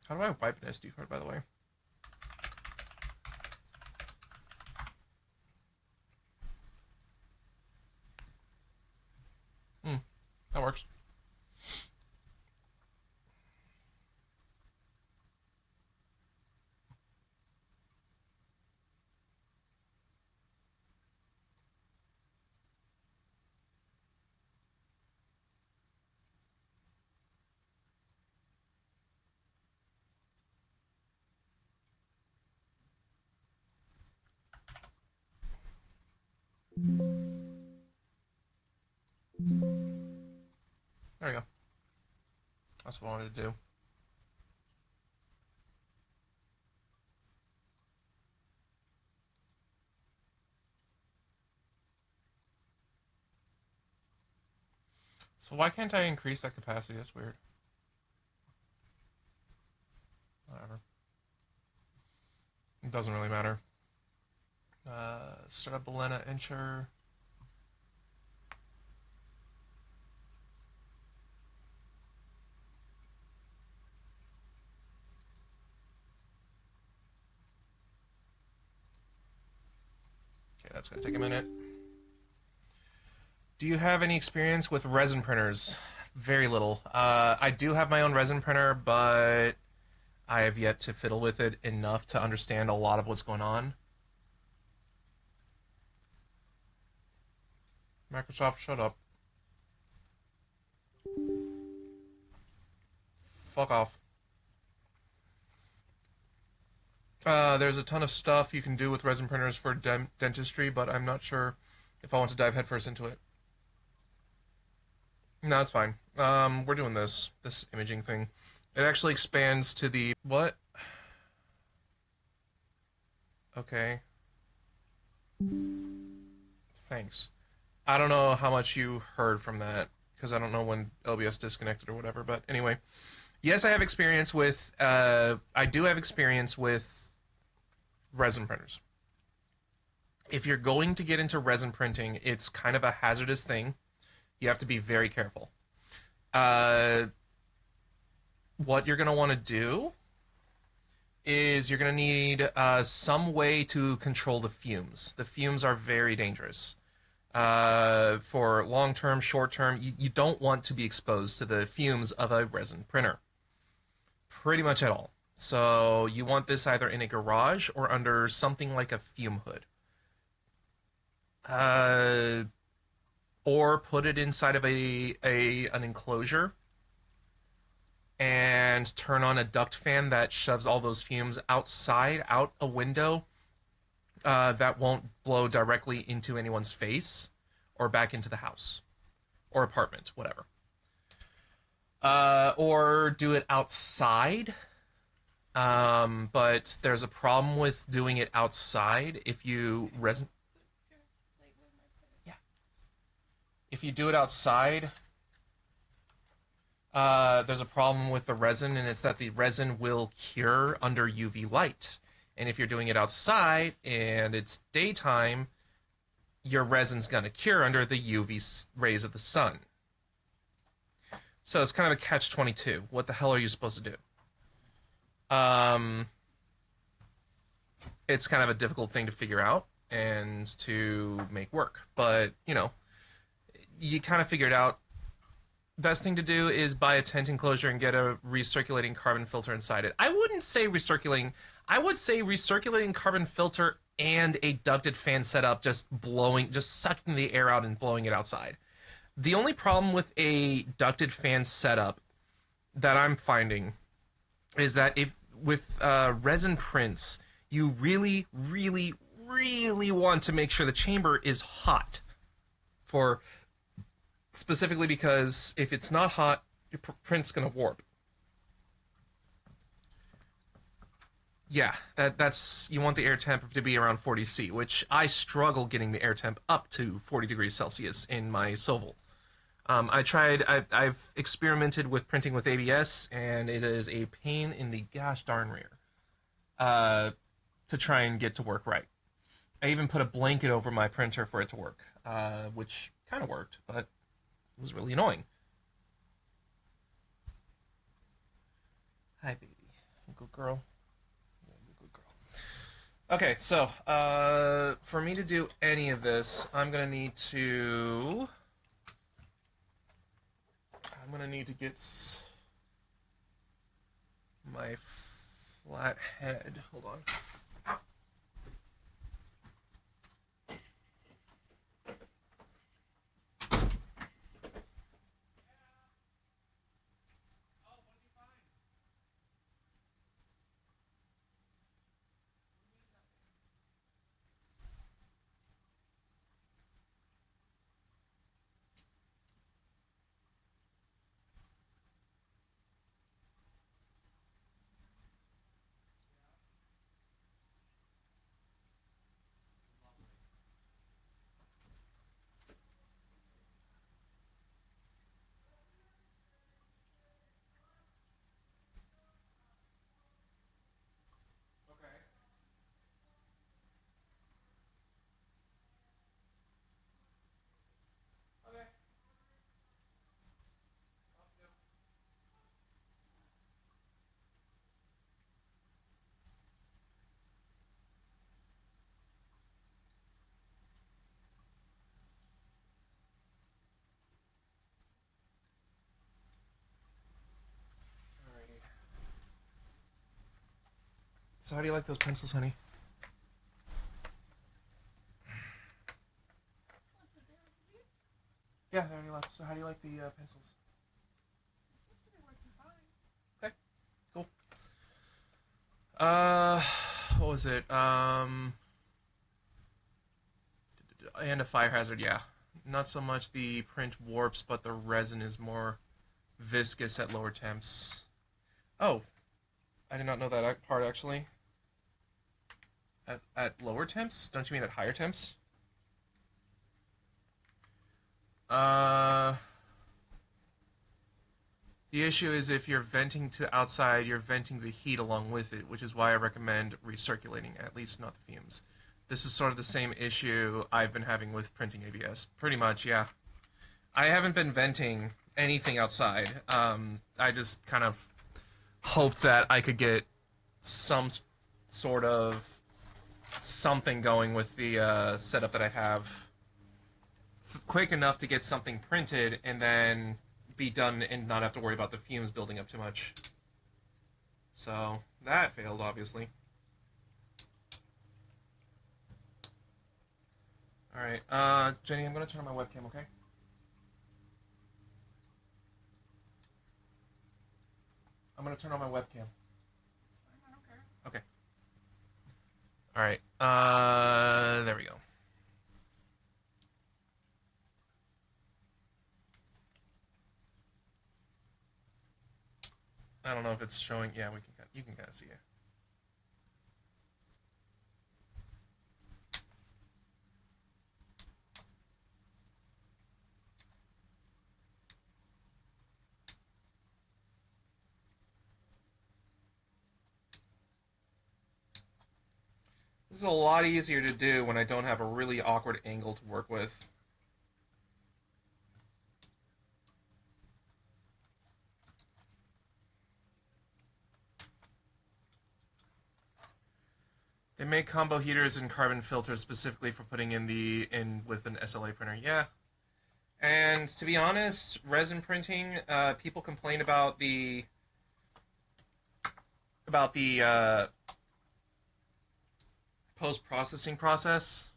How do I wipe an SD card, by the way? That works. There we go. That's what I wanted to do. So why can't I increase that capacity? That's weird. Whatever. It doesn't really matter. Start up Balena Ensure. Okay, that's going to take a minute. Do you have any experience with resin printers? Very little. I do have my own resin printer, but I have yet to fiddle with it enough to understand a lot of what's going on. Microsoft, shut up. Fuck off. There's a ton of stuff you can do with resin printers for dentistry, but I'm not sure if I want to dive headfirst into it. No, it's fine. We're doing this imaging thing. It actually expands to the what? Okay. Thanks. I don't know how much you heard from that because I don't know when LBS disconnected or whatever. But anyway, yes, I have experience with. I do have experience with resin printers. If you're going to get into resin printing, it's kind of a hazardous thing. You have to be very careful. What you're going to want to do is you're going to need some way to control the fumes. The fumes are very dangerous. For long-term, short-term, you don't want to be exposed to the fumes of a resin printer. Pretty much at all. So you want this either in a garage or under something like a fume hood. Or put it inside of an enclosure and turn on a duct fan that shoves all those fumes outside, out a window, that won't blow directly into anyone's face or back into the house. or apartment, whatever. Or do it outside. But there's a problem with doing it outside if you resin. Yeah. If you do it outside, there's a problem with the resin, and it's that the resin will cure under UV light. And if you're doing it outside and it's daytime, your resin's going to cure under the UV rays of the sun. So it's kind of a catch-22. What the hell are you supposed to do? It's kind of a difficult thing to figure out and to make work. But, you know, you kind of figure it out. Best thing to do is buy a tent enclosure and get a recirculating carbon filter inside it. I wouldn't say recirculating. I would say recirculating carbon filter and a ducted fan setup, just sucking the air out and blowing it outside. The only problem with a ducted fan setup that I'm finding is that if with resin prints, you really, really, really want to make sure the chamber is hot. Specifically because if it's not hot, your print's going to warp. Yeah, that's you want the air temp to be around 40 C, which I struggle getting the air temp up to 40 degrees Celsius in my Sovol. I've experimented with printing with ABS, and it is a pain in the gosh darn rear to try and get to work right. I even put a blanket over my printer for it to work, which kind of worked, but it was really annoying. Hi, baby. Good girl. Good girl. Okay, so for me to do any of this, I'm gonna need to get my flat head. Hold on. So how do you like those pencils, honey? Yeah, they already left. So how do you like the pencils? Okay, cool. What was it? And a fire hazard, yeah. Not so much the print warps, but the resin is more viscous at lower temps. Oh, I did not know that part, actually. At lower temps? Don't you mean at higher temps? The issue is if you're venting to outside, you're venting the heat along with it, which is why I recommend recirculating, at least not the fumes. This is sort of the same issue I've been having with printing ABS. Pretty much, yeah. I haven't been venting anything outside. I just kind of hoped that I could get some sort of something going with the setup that I have quick enough to get something printed and then be done and not have to worry about the fumes building up too much. So that failed, obviously. Alright, Jenny, I'm going to turn on my webcam, okay? I'm going to turn on my webcam. I don't care. Okay. Alright, there we go. I don't know if it's showing. Yeah, you can kind of see it. This is a lot easier to do when I don't have a really awkward angle to work with. They make combo heaters and carbon filters specifically for putting in with an SLA printer. Yeah. And to be honest, resin printing, people complain about the post-processing process.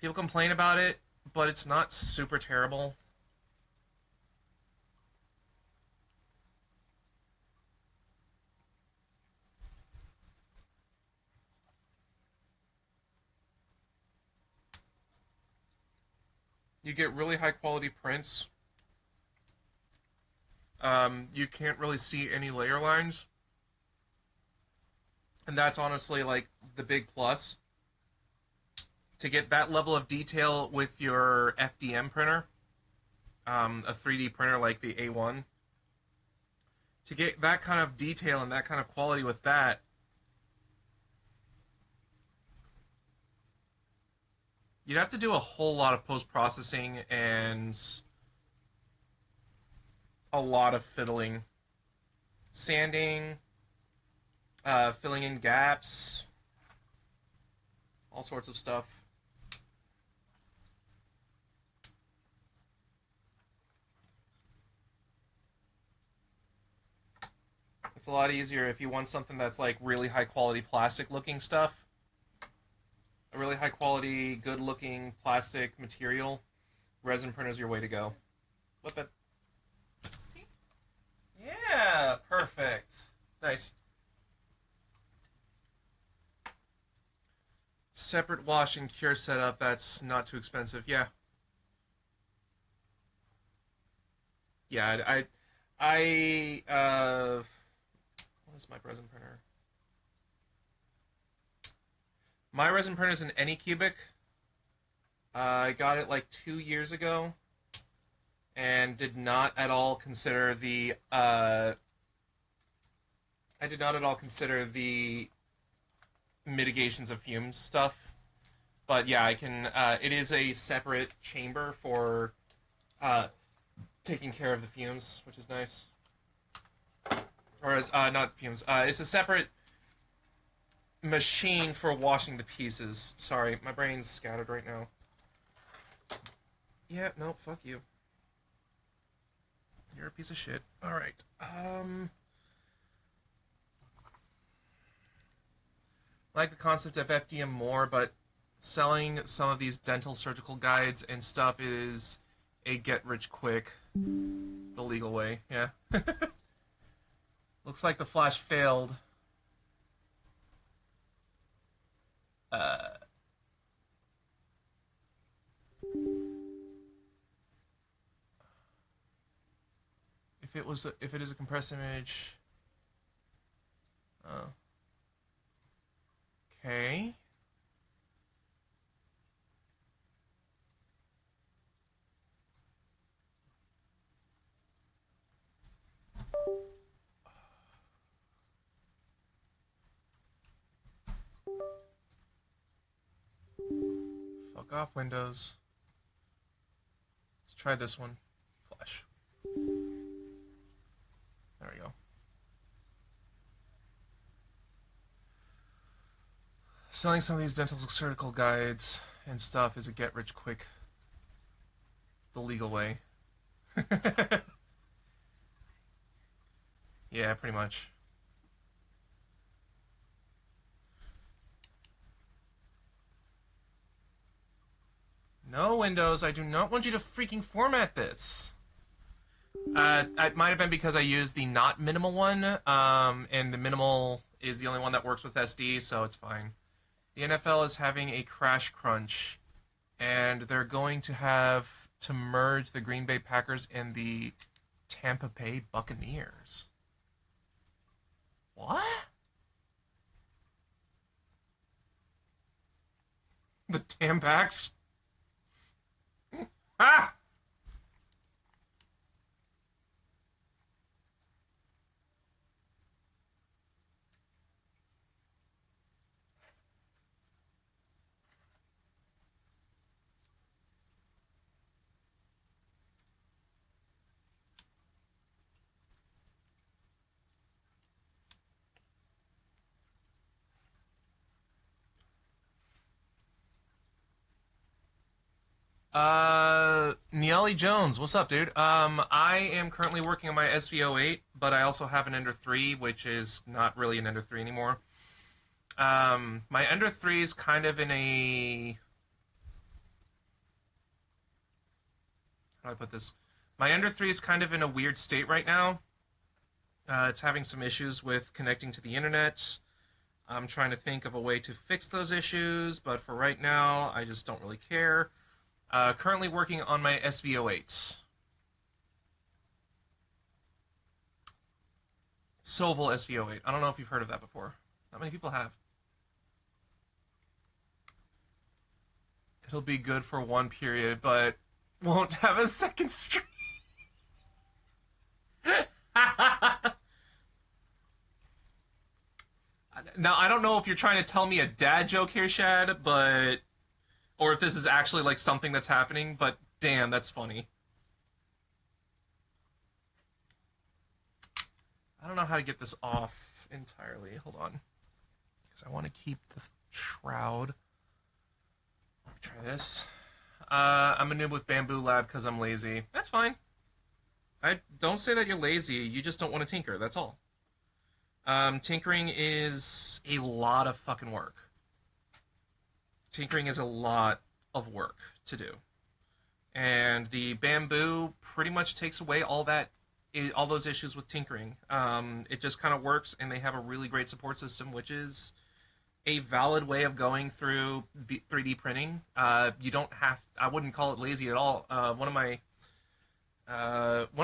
People complain about it, but it's not super terrible. You get really high quality prints. You can't really see any layer lines. And that's honestly like the big plus. To get that level of detail with your FDM printer, a 3D printer like the A1, to get that kind of detail and that kind of quality with that, you'd have to do a whole lot of post-processing and a lot of fiddling. Sanding, filling in gaps, all sorts of stuff. It's a lot easier if you want something that's like really high quality plastic looking stuff. A really high quality, good looking plastic material. Resin printer's your way to go. Flip it. See? Yeah, perfect. Nice. Separate wash and cure setup, that's not too expensive. Yeah. Yeah, what is my resin printer? My resin printer is an Anycubic. I got it like 2 years ago, and did not at all consider the. I did not at all consider the mitigations of fumes stuff. But yeah, I can. It is a separate chamber for taking care of the fumes, which is nice. Or as not fumes. It's a separate machine for washing the pieces. Sorry, my brain's scattered right now. Yeah, no, fuck you. You're a piece of shit. Alright. I like the concept of FDM more, but selling some of these dental surgical guides and stuff is a get-rich-quick, the legal way, yeah. Looks like the flash failed. If it is a compressed image, okay. Fuck off, Windows. Let's try this one. Flash. There we go. Selling some of these dental surgical guides and stuff is a get-rich-quick, the legal way. Yeah, pretty much. No, Windows, I do not want you to freaking format this. It might have been because I used the not minimal one, and the minimal is the only one that works with SD, so it's fine. The NFL is having a crash crunch, and they're going to have to merge the Green Bay Packers and the Tampa Bay Buccaneers. What? The Tampax? Ah! Niali Jones, what's up, dude? I am currently working on my SV08, but I also have an Ender 3, which is not really an Ender 3 anymore. My Ender 3 is kind of in a... How do I put this? My Ender 3 is kind of in a weird state right now. It's having some issues with connecting to the internet. I'm trying to think of a way to fix those issues, but for right now, I just don't really care. Currently working on my SV08. Sovol SV08. I don't know if you've heard of that before. Not many people have. It'll be good for one period, but won't have a second stream. Now, I don't know if you're trying to tell me a dad joke here, Shad, but... Or if this is actually, like, something that's happening, but damn, that's funny. I don't know how to get this off entirely. Hold on. Because I want to keep the shroud. Let me try this. I'm a noob with Bamboo Lab because I'm lazy. That's fine. I don't say that you're lazy. You just don't want to tinker. That's all. Tinkering is a lot of fucking work. Tinkering is a lot of work to do. And the bamboo pretty much takes away all those issues with tinkering. It just kind of works, and they have a really great support system, which is a valid way of going through 3D printing. You don't have... I wouldn't call it lazy at all. One of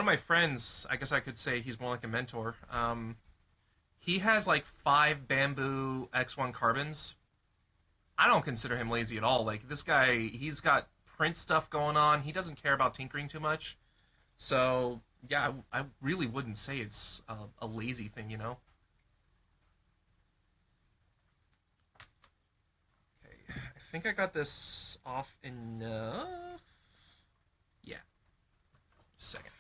my friends, I guess I could say he's more like a mentor. He has like 5 bamboo X1 carbons. I don't consider him lazy at all. Like, this guy, he's got print stuff going on. He doesn't care about tinkering too much. So, yeah, I really wouldn't say it's a lazy thing, you know? Okay, I think I got this off enough. Yeah. Second.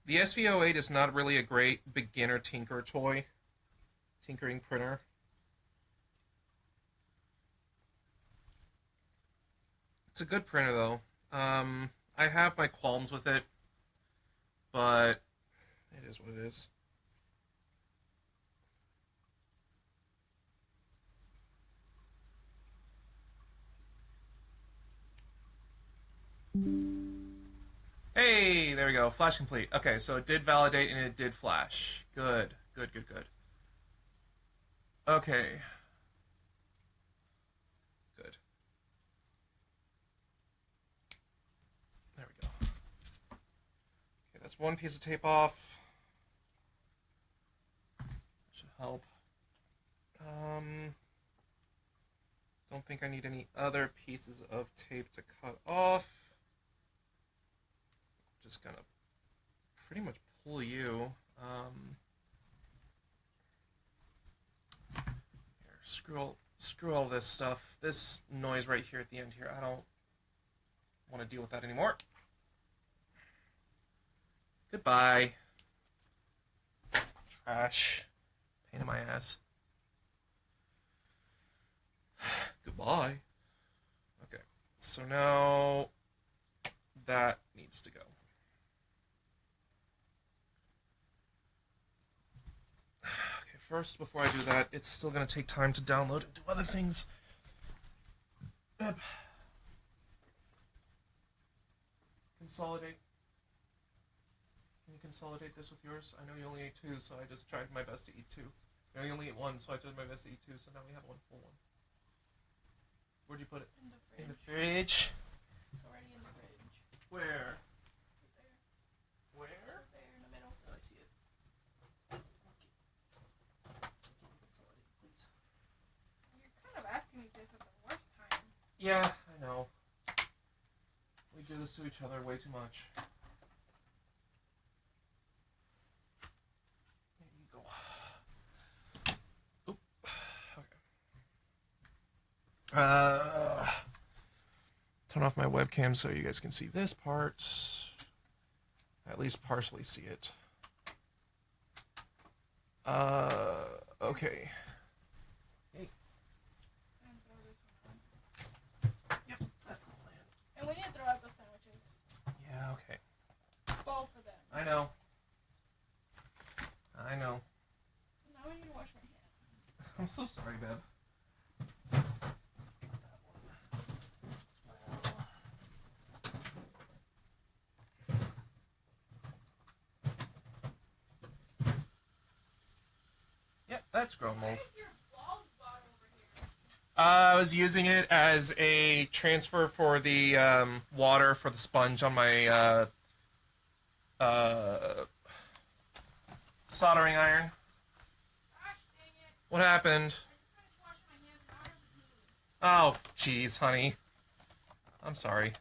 The SV08 is not really a great beginner tinker toy. Tinkering printer. It's a good printer, though. I have my qualms with it, but it is what it is. Hey, there we go. Flash complete. Okay, so it did validate and it did flash. Good, good, good, good. Okay. Good. There we go. Okay, that's one piece of tape off. Should help. Don't think I need any other pieces of tape to cut off. Just gonna pretty much pull you. Here, screw all this stuff. This noise right here at the end here, I don't want to deal with that anymore. Goodbye. Trash. Pain in my ass. Goodbye. Okay, so now that needs to go. Okay, first, before I do that, it's still going to take time to download and do other things. Consolidate. Can you consolidate this with yours? I know you only ate 2, so I just tried my best to eat 2. I know you only ate 1, so I tried my best to eat 2, so now we have 1 full one. Where'd you put it? In the fridge. In the fridge? It's already in the fridge. Where? Right there. Where? Right there in the middle. Oh, I see it. Yeah, I know. We do this to each other way too much. There you go. Oop. Okay. Turn off my webcam so you guys can see this part. At least partially see it. Okay. Hey. And throw this one on. Yep, that's the plan. And we need to throw out the sandwiches. Yeah, okay. Both of them. I know. I know. Now I need to wash my hands. I'm so sorry, Beb. Yep, that's grown mold. I was using it as a transfer for the water for the sponge on my soldering iron. Gosh, dang it. What happened? I just finished washing my hands and now I have to pee. Oh, jeez, honey. I'm sorry.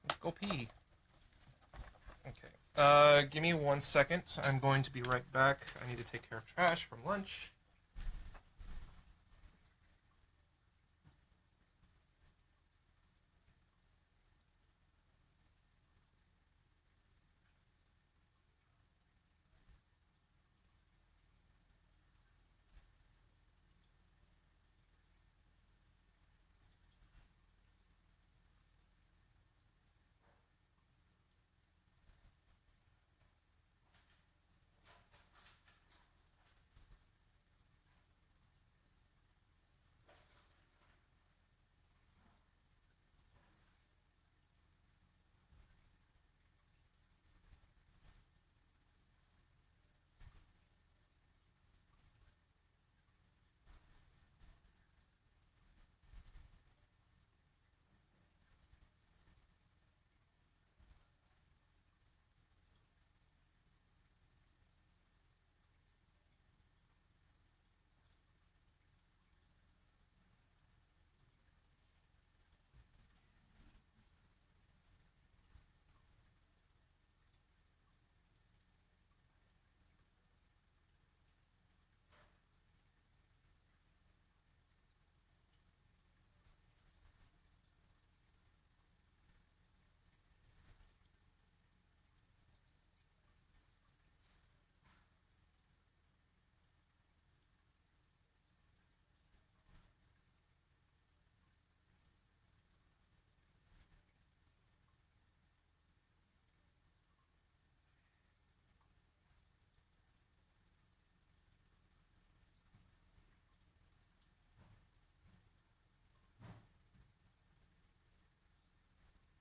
Let's go pee. Okay. Give me 1 second. I'm going to be right back. I need to take care of trash from lunch.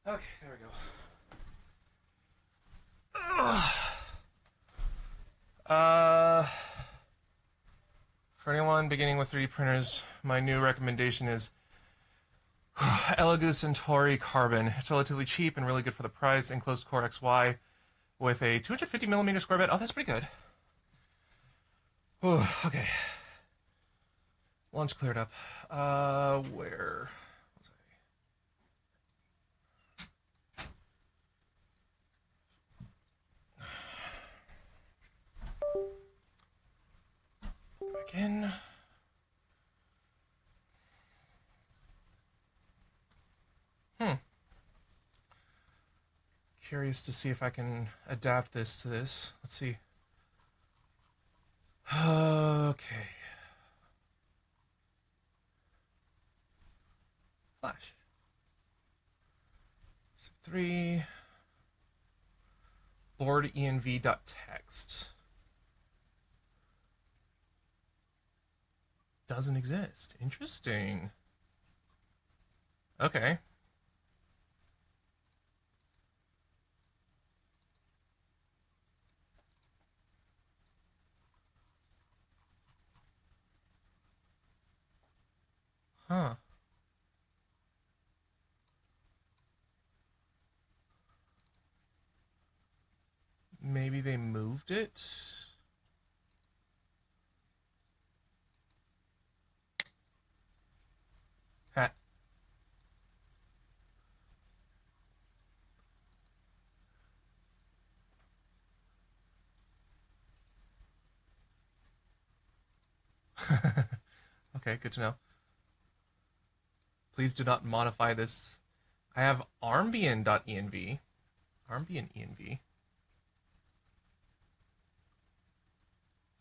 Okay, there we go. For anyone beginning with 3D printers, my new recommendation is Elegoo Centauri Carbon. It's relatively cheap and really good for the price. Enclosed core XY with a 250mm square bed. Oh, that's pretty good. Ooh, okay. Lunch cleared up. Where was I? Go back in. Curious to see if I can adapt this to this. Let's see. Okay. Flash. 3. Board env.txt. Doesn't exist. Interesting. Okay. Huh. Maybe they moved it? Okay, good to know. Please do not modify this. I have armbian.env. Armbian env.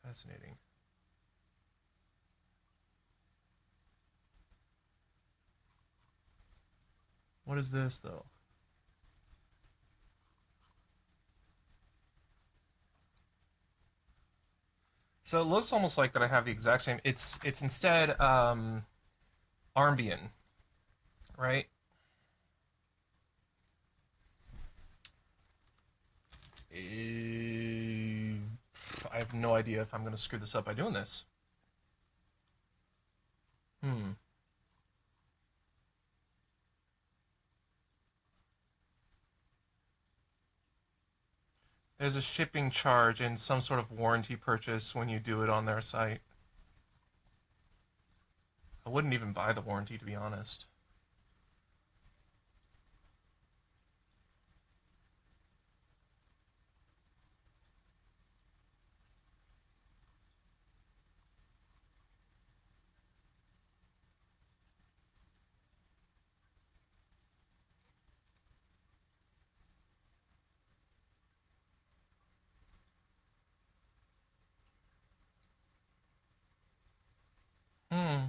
Fascinating. What is this, though? So it looks almost like that I have the exact same. It's instead Armbian, right? I have no idea if I'm going to screw this up by doing this. There's a shipping charge and some sort of warranty purchase when you do it on their site. I wouldn't even buy the warranty, to be honest. Hmm.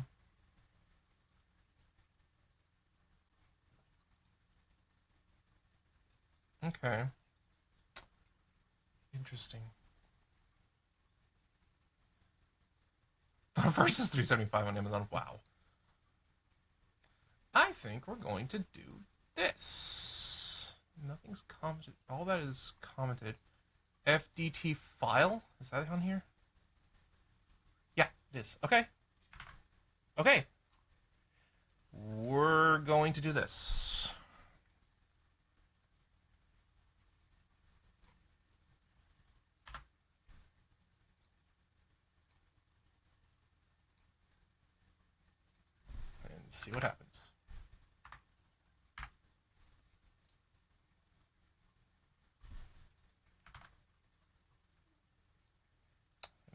Okay. Interesting. Versus 375 on Amazon. Wow. I think we're going to do this. Nothing's commented. All that is commented. FDT file? Is that on here? Yeah, it is. Okay. Okay. We're going to do this. And see what happens.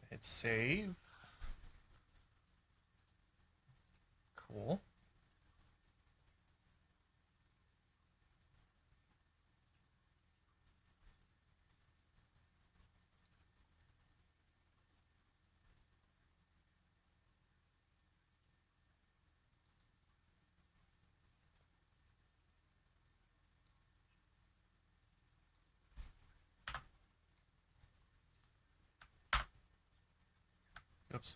Hit save. Cool. Oops.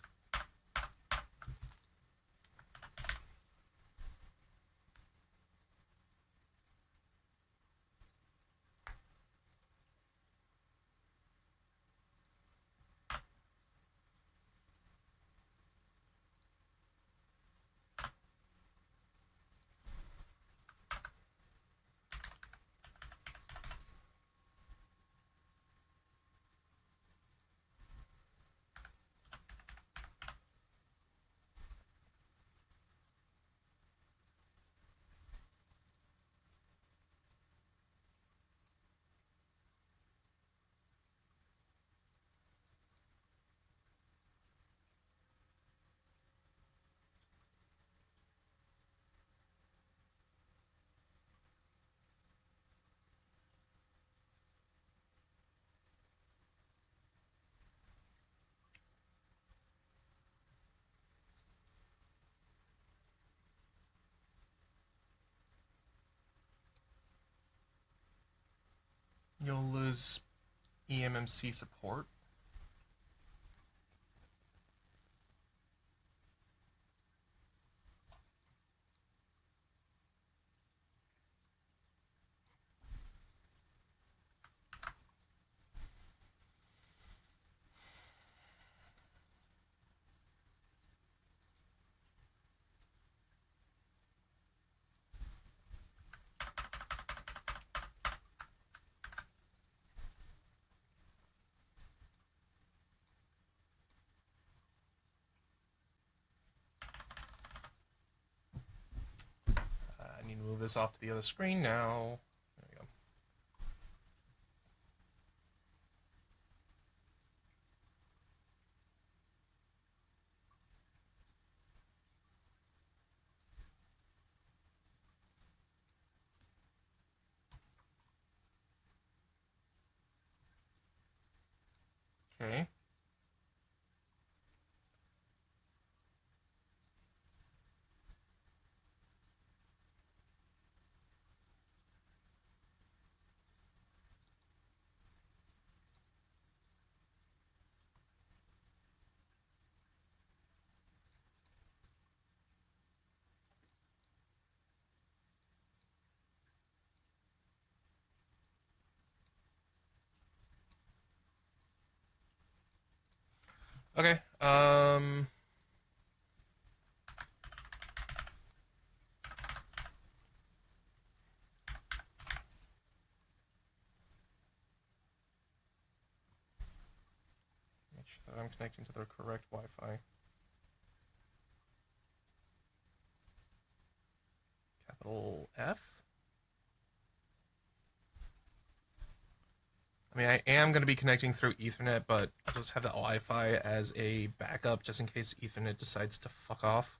You'll lose eMMC support. I need to move this off to the other screen now. There we go. Okay. Okay. Make sure that I'm connecting to the correct Wi-Fi. Capital F. I mean, I am going to be connecting through Ethernet, but I'll just have the Wi-Fi as a backup just in case Ethernet decides to fuck off.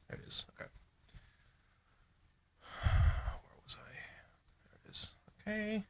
There it is. Okay. Where was I? There it is. Okay.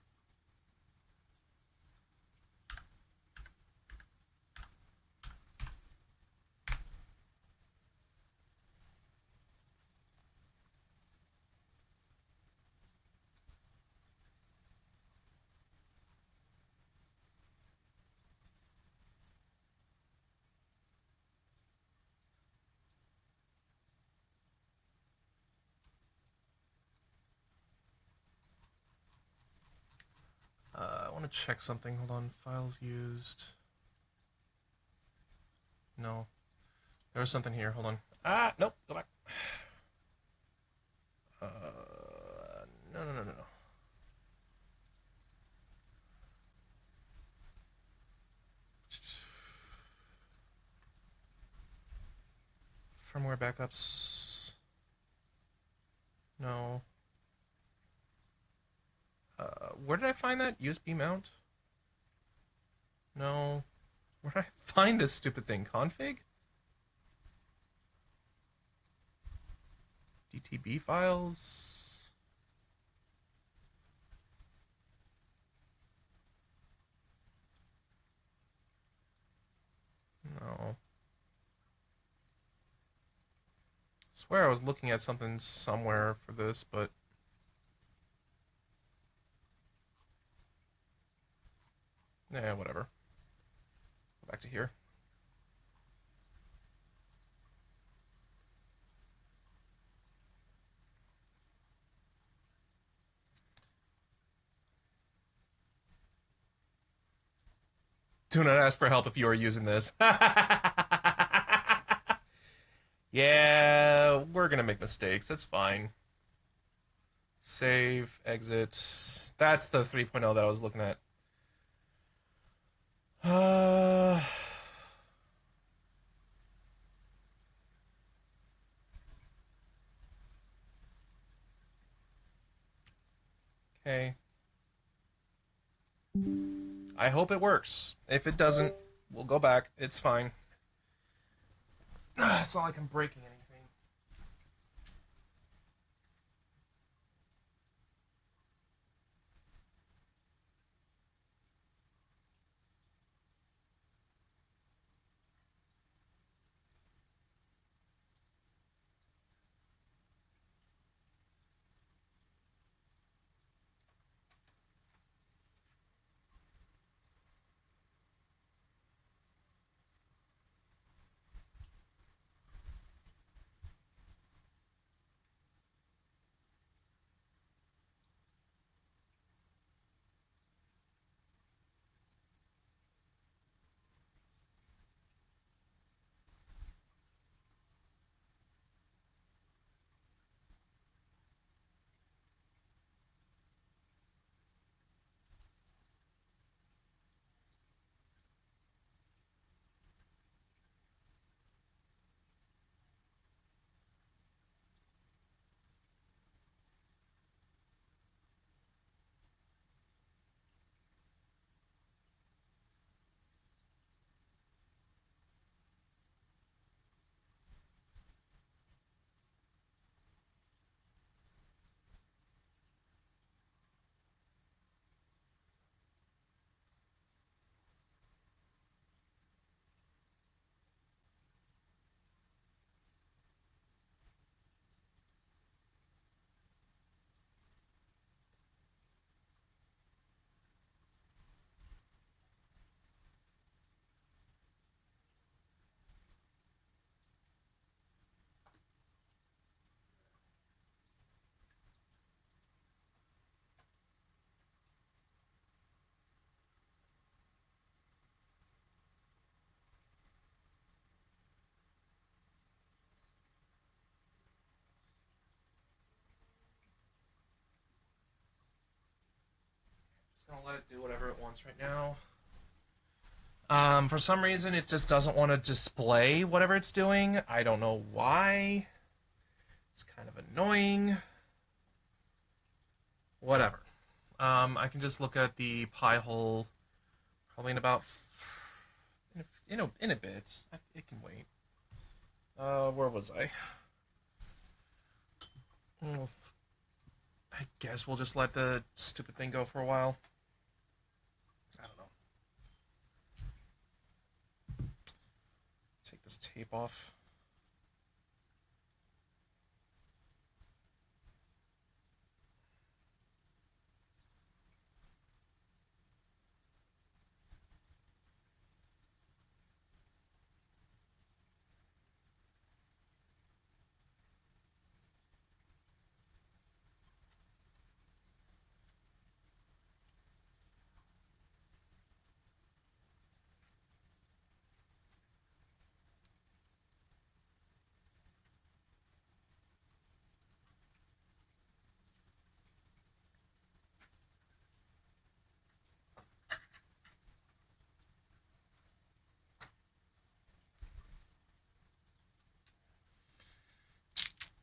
I want to check something. Hold on. Files used. No. There was something here. Hold on. Ah, nope. Go back. No. Firmware backups. No. Where did I find that? USB mount? No. Where did I find this stupid thing? Config? DTB files? No. I swear I was looking at something somewhere for this, but... Nah, whatever. Go back to here. Do not ask for help if you are using this. Yeah, we're gonna make mistakes. That's fine. Save, exit. That's the 3.0 that I was looking at. Okay. I hope it works. If it doesn't, we'll go back. It's fine. It's not like I'm breaking anything. Just gonna let it do whatever it wants right now. For some reason, it just doesn't want to display whatever it's doing. I don't know why. It's kind of annoying. Whatever. I can just look at the pie hole probably in about in a bit. It can wait. Where was I? Oh, I guess we'll just let the stupid thing go for a while. I don't know. Take this tape off.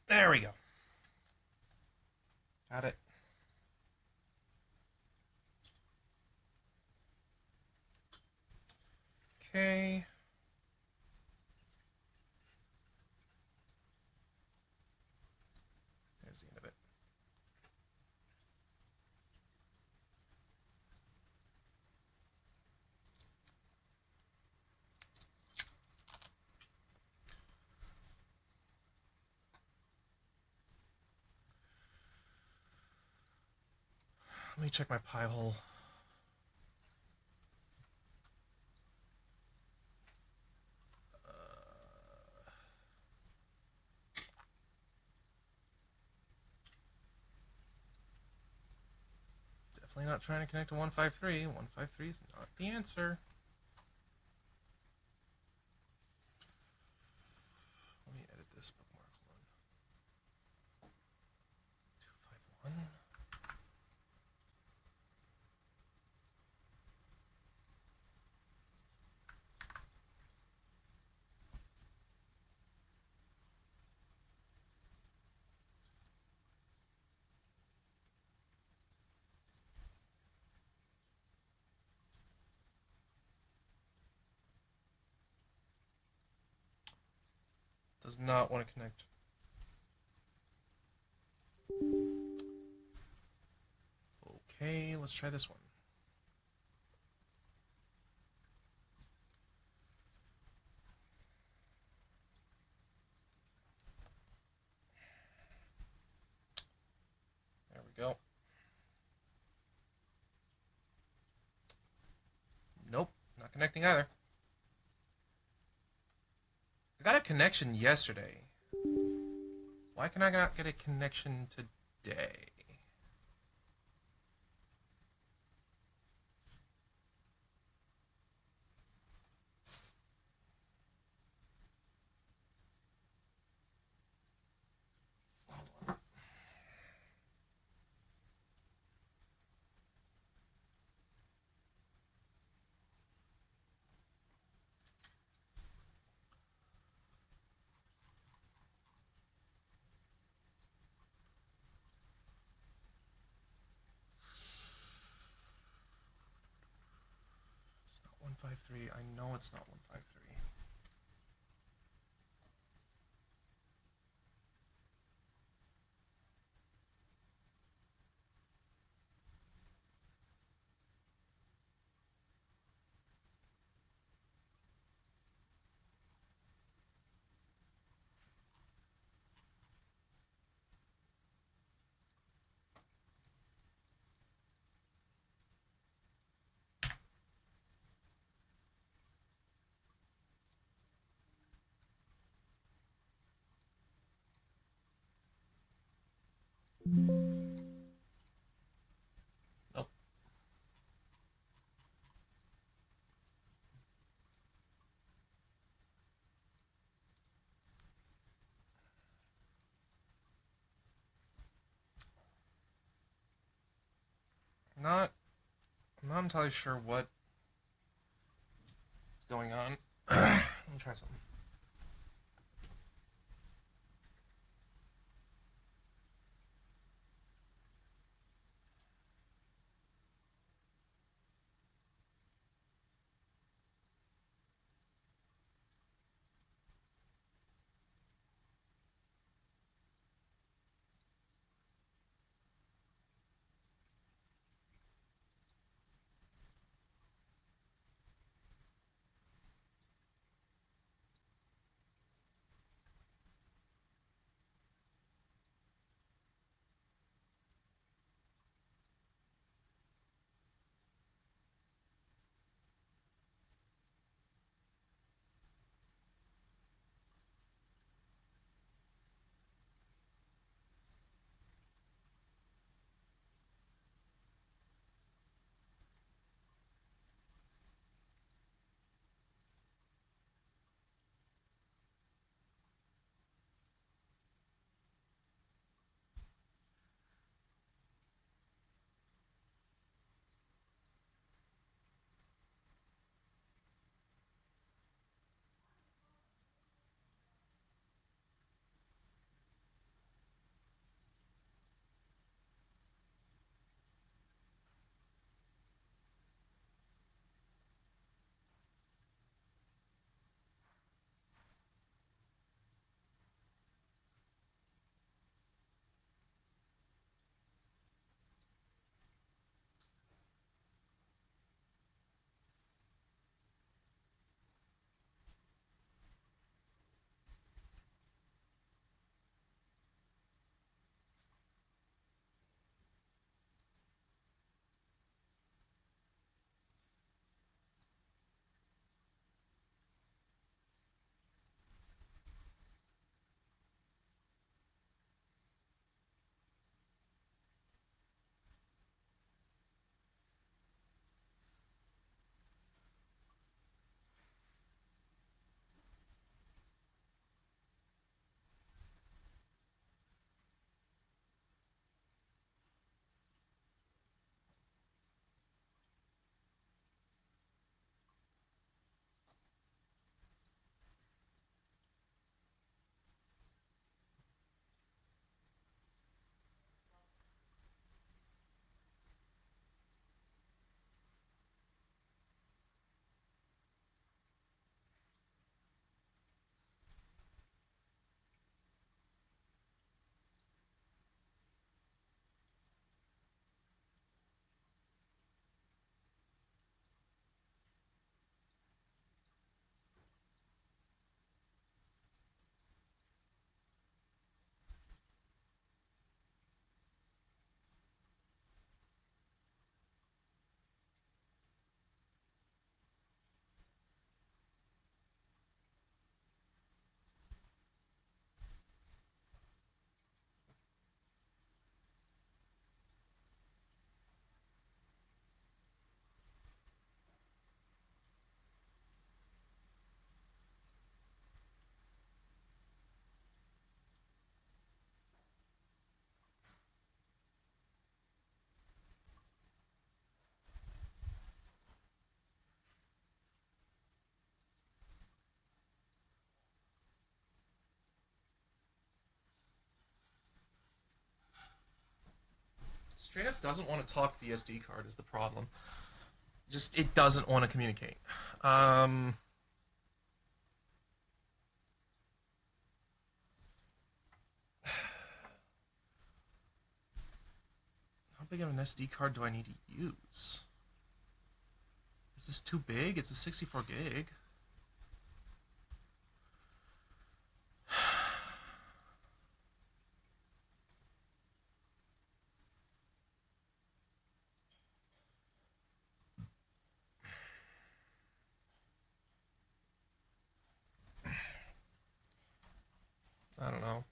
There we go. Got it. Okay. There's the end of it. Let me check my pie hole. Definitely not trying to connect to 153. 153 is not the answer. Let me edit this bookmark. Hold on. 251. Does not want to connect. Okay, let's try this one. There we go. Nope, not connecting either. I got a connection yesterday. Why can I not get a connection today? It's not 153. I know it's not 153. Nope. Not not entirely sure what is going on. Let me try something. Straight up doesn't want to talk to the SD card is the problem. Just, it doesn't want to communicate. How big of an SD card do I need to use? Is this too big? It's a 64 gig. I don't know.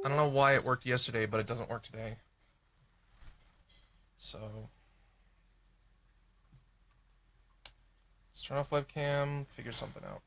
I don't know why it worked yesterday, but it doesn't work today. So, let's turn off webcam, figure something out.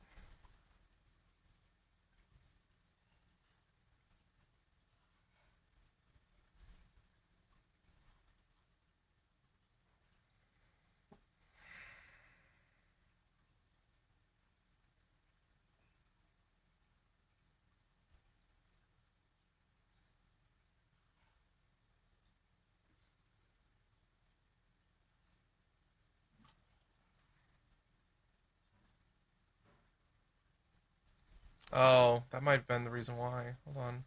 Oh, that might have been the reason why. Hold on.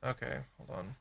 Okay, hold on.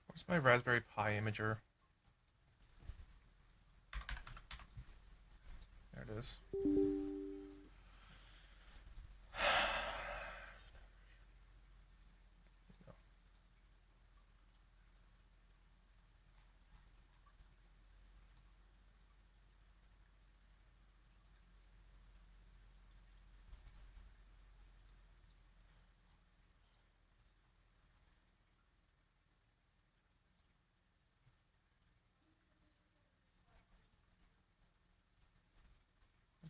Where's my Raspberry Pi imager? There it is.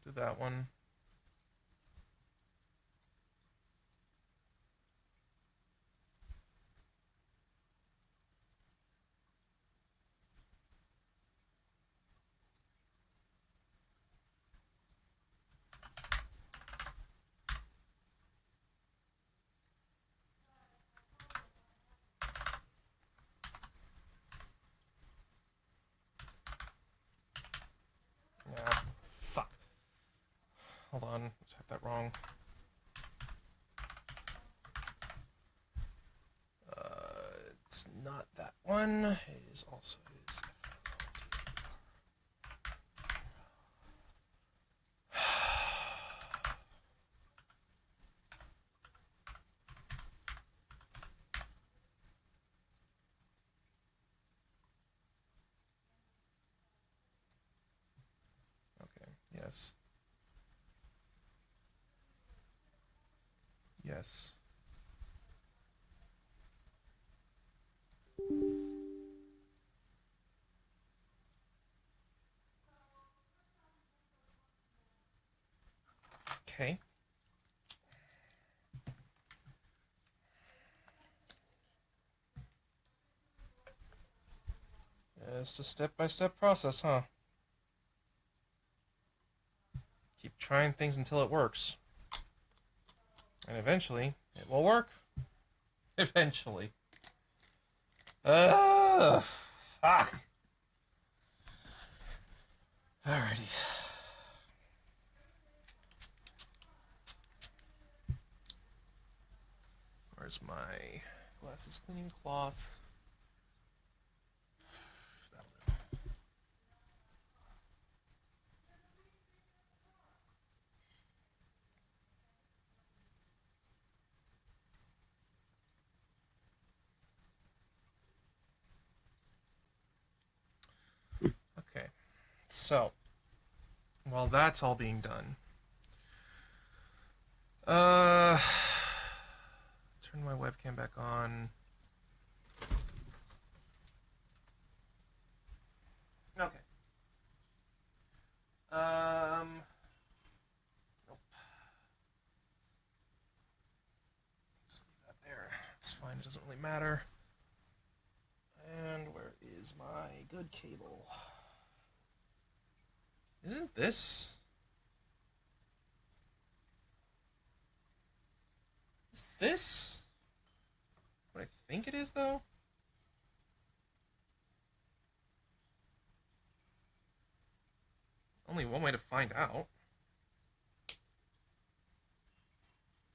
Do that one. Yeah, fuck. Hold on, I typed that wrong. It's not that one. It is also his. Okay, yes. Yes. Okay. It's a step-by-step process, huh? Keep trying things until it works. And eventually, it will work. Eventually. Fuck. Alrighty. Where's my glasses cleaning cloth? Okay. So, while that's all being done, turn my webcam back on. Okay. doesn't really matter. And where is my good cable? Isn't this... Is this what I think it is, though? Only one way to find out.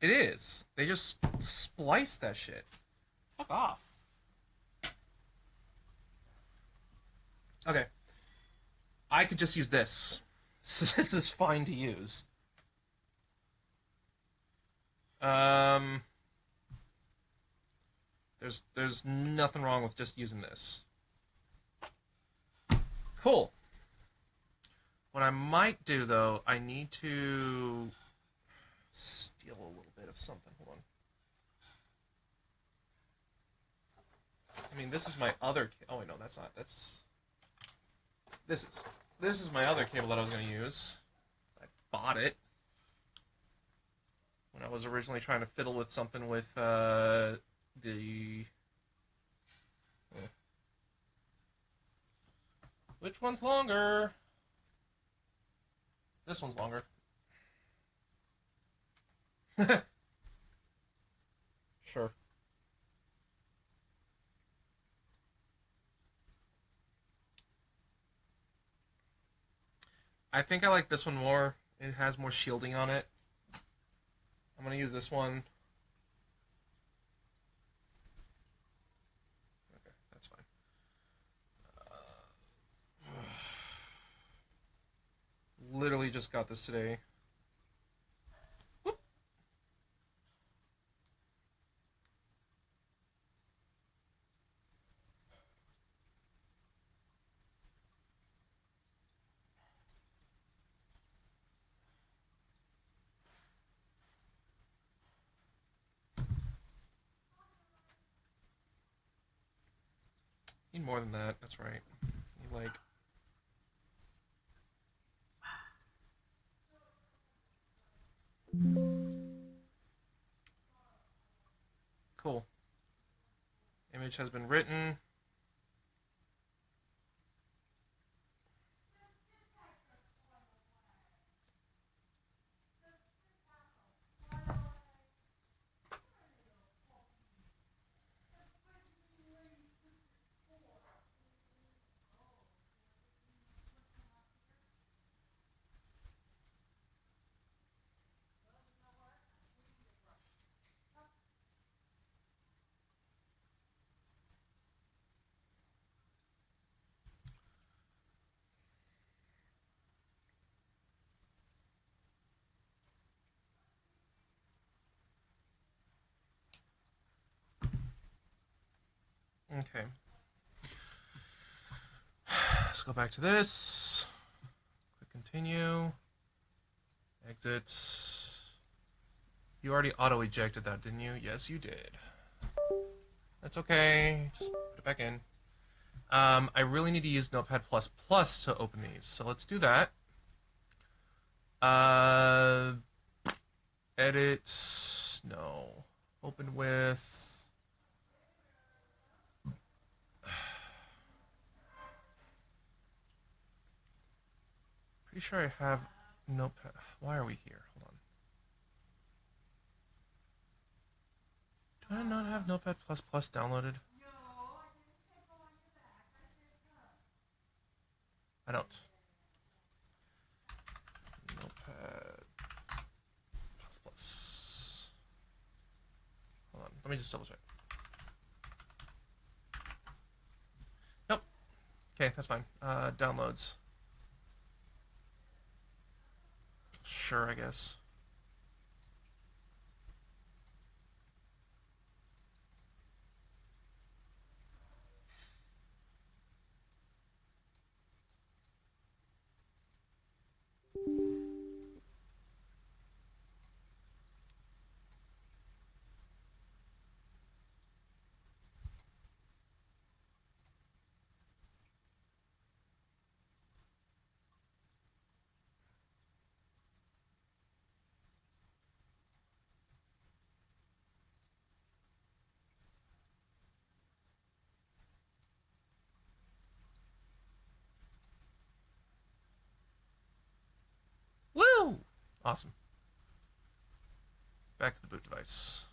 It is. They just splice that shit. Fuck off. Okay. I could just use this. So this is fine to use. There's nothing wrong with just using this. Cool. What I might do, though, I need to steal a little bit of something. Hold on. I mean, this is my other... Oh, wait, no, that's not. That's... This is my other cable that I was going to use. I bought it when I was originally trying to fiddle with something with the... Which one's longer? This one's longer. Sure. I think I like this one more. It has more shielding on it. I'm going to use this one. Okay, that's fine. Literally just got this today. Whoop. Need more than that, that's right. Need like... Cool. Image has been written. Okay. Let's go back to this. Click continue. Exit. You already auto-ejected that, didn't you? Yes, you did. That's okay. Just put it back in. I really need to use Notepad++ to open these, so let's do that. Edit. No. Open with... Pretty sure I have Notepad. Why are we here? Hold on. Do I not have Notepad++ downloaded? I don't. Notepad++. Hold on. Let me just double check. Nope. Okay, that's fine. Downloads. Sure, I guess. Awesome. Back to the boot device.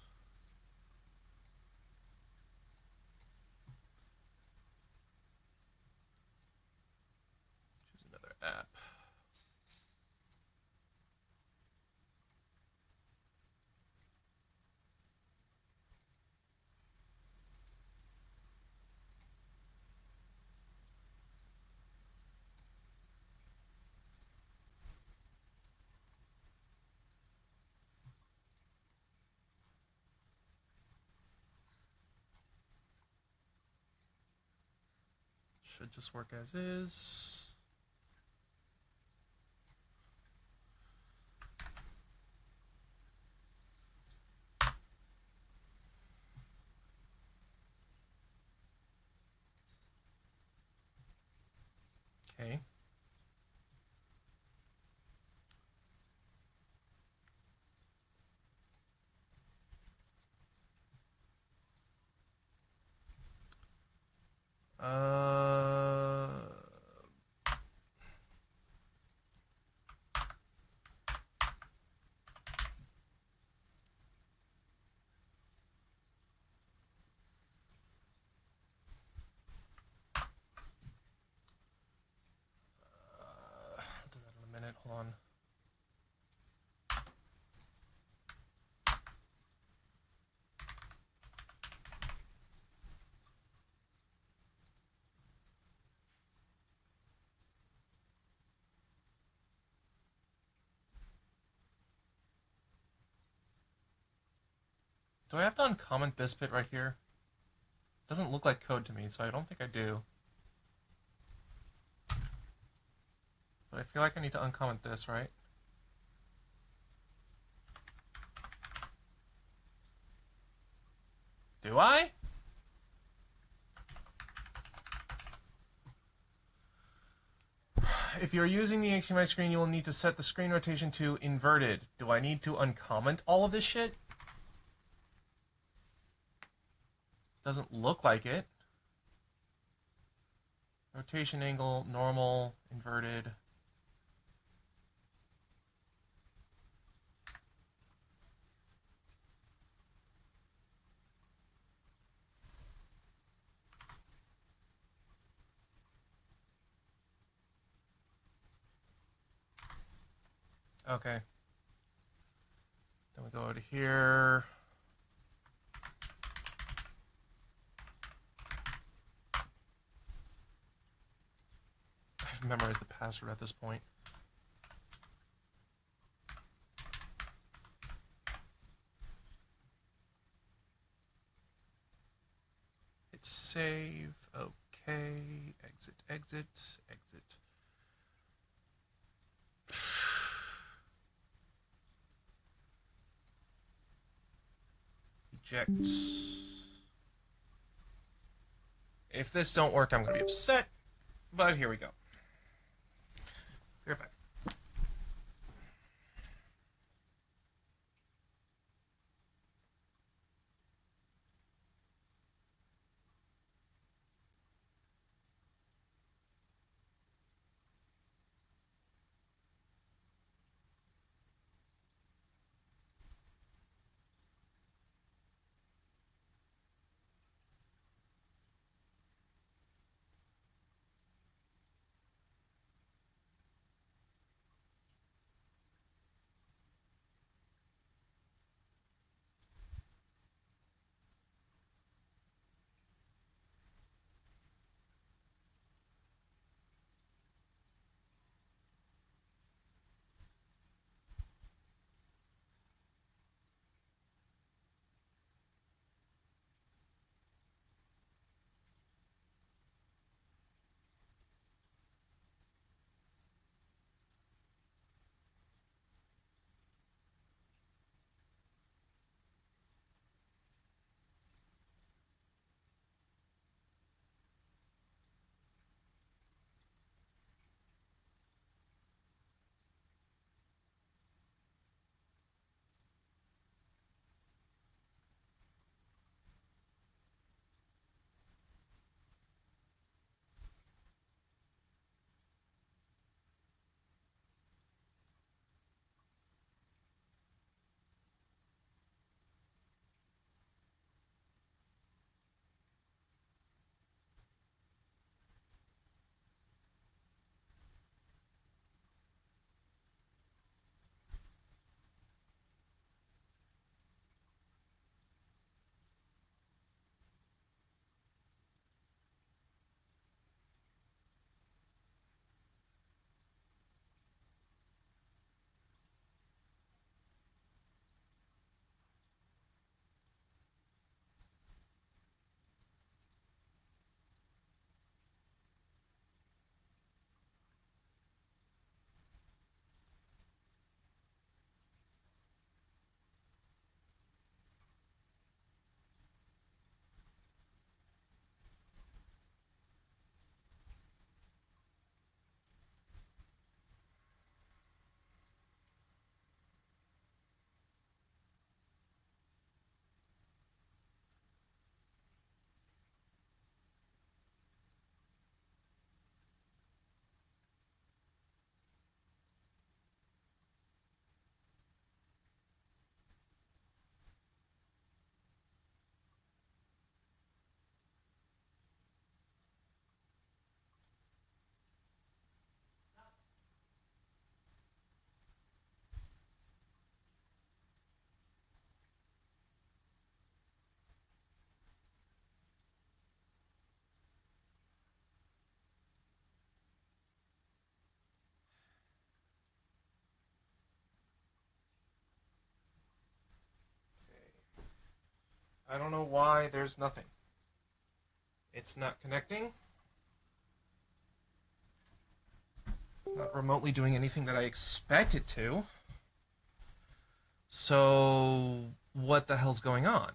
Choose another app. Should just work as is. Okay. I'll do that in a minute. Hold on. Do I have to uncomment this bit right here? Doesn't look like code to me, so I don't think I do. But I feel like I need to uncomment this, right? Do I? If you're using the HDMI screen, you will need to set the screen rotation to inverted. Do I need to uncomment all of this shit? Doesn't look like it. Rotation angle, normal, inverted. Okay. Then we go to here. I've memorized the password at this point. Hit save. Okay. Exit, exit, exit. Eject. If this don't work, I'm going to be upset. But here we go. Be right back. I don't know why there's nothing. It's not connecting. It's not remotely doing anything that I expect it to. So, what the hell's going on?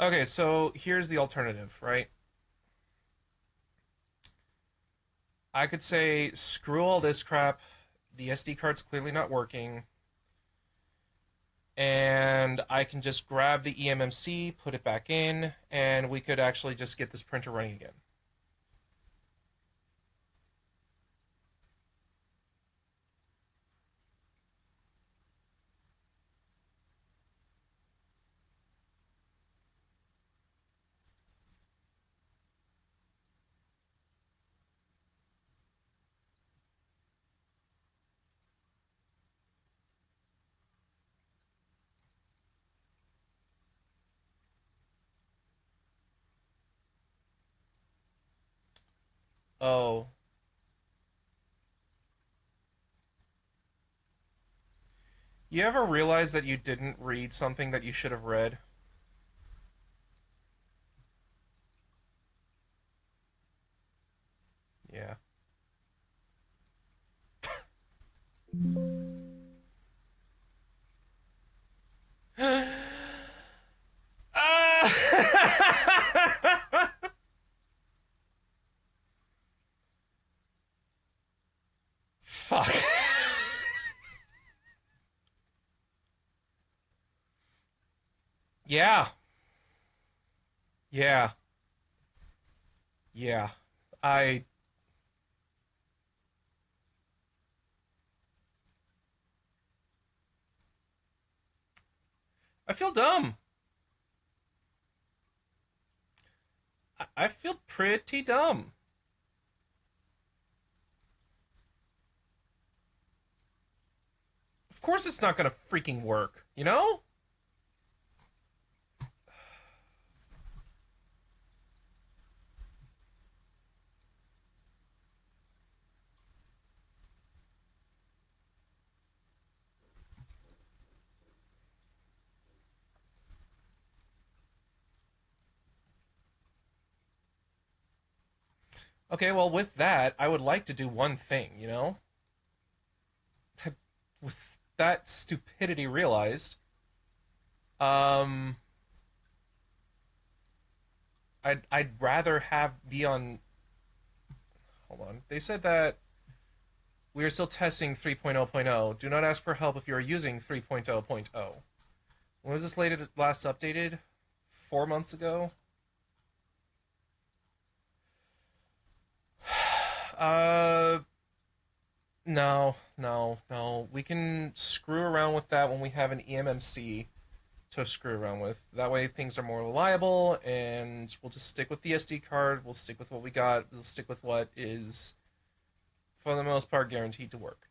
Okay, so here's the alternative, right? I could say, screw all this crap. The SD card's clearly not working. And I can just grab the eMMC, put it back in, and we could actually just get this printer running again. Oh. You ever realize that you didn't read something that you should have read? Yeah. Fuck. Yeah. Yeah. Yeah. I I feel dumb. I feel pretty dumb. Of course it's not gonna freaking work, you know? Okay, well, with that, I would like to do one thing, you know? With that stupidity realized, um, I'd rather have be on. Hold on. They said that we are still testing 3.0.0. Do not ask for help if you are using 3.0.0. When was this last updated? 4 months ago? Uh, no, no, no. We can screw around with that when we have an eMMC to screw around with. That way things are more reliable, and we'll just stick with the SD card. We'll stick with what we got. We'll stick with what is, for the most part, guaranteed to work.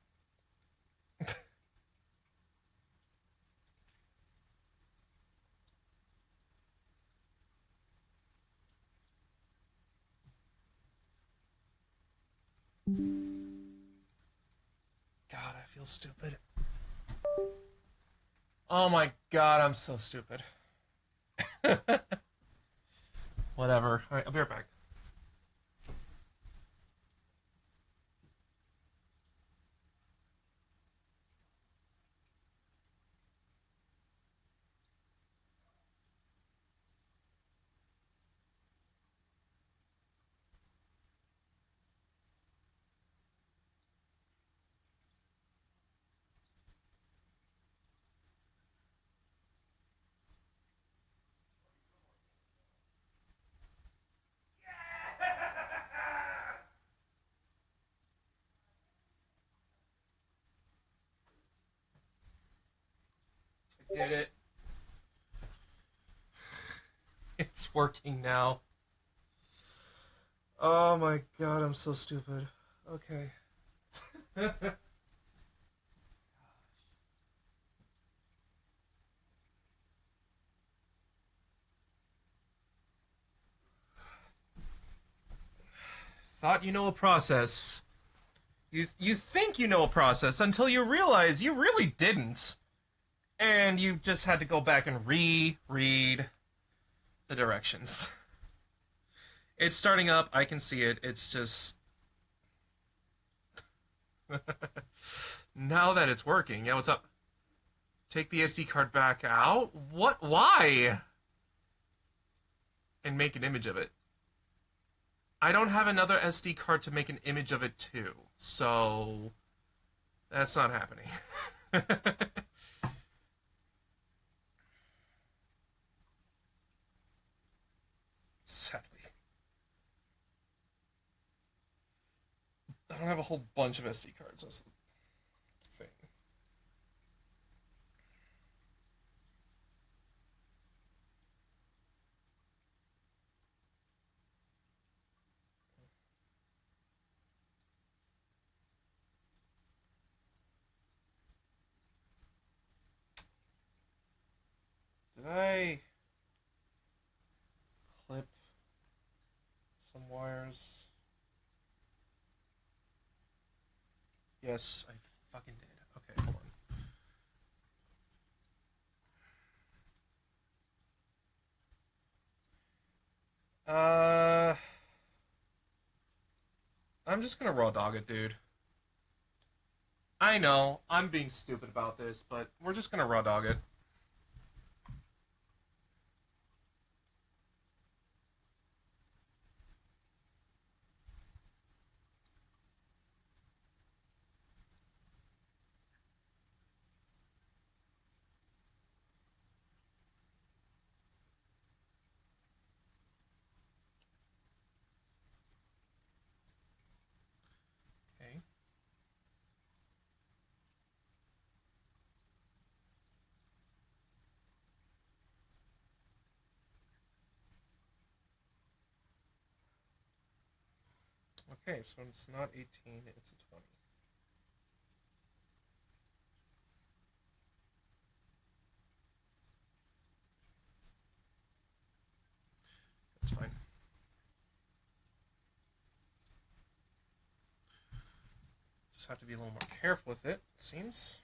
God, I feel stupid. Oh my god, I'm so stupid. Whatever. Alright, I'll be right back. I did it. working now. Oh my god, I'm so stupid. Okay. Thought you know a process. You think you know a process until you realize you really didn't. And you just had to go back and reread the directions. It's starting up, I can see it. It's just now that it's working. Yeah, what's up? Take the SD card back out? What? Why? And make an image of it. I don't have another SD card to make an image of it too, so that's not happening. Sadly. I don't have a whole bunch of SD cards, that's the thing. Did I clip some wires? Yes, I fucking did. Okay, hold on. I'm just gonna raw dog it, dude. I know, I'm being stupid about this, but we're just gonna raw dog it. Okay. Okay, so it's not 18, it's a 20. That's fine. Just have to be a little more careful with it seems.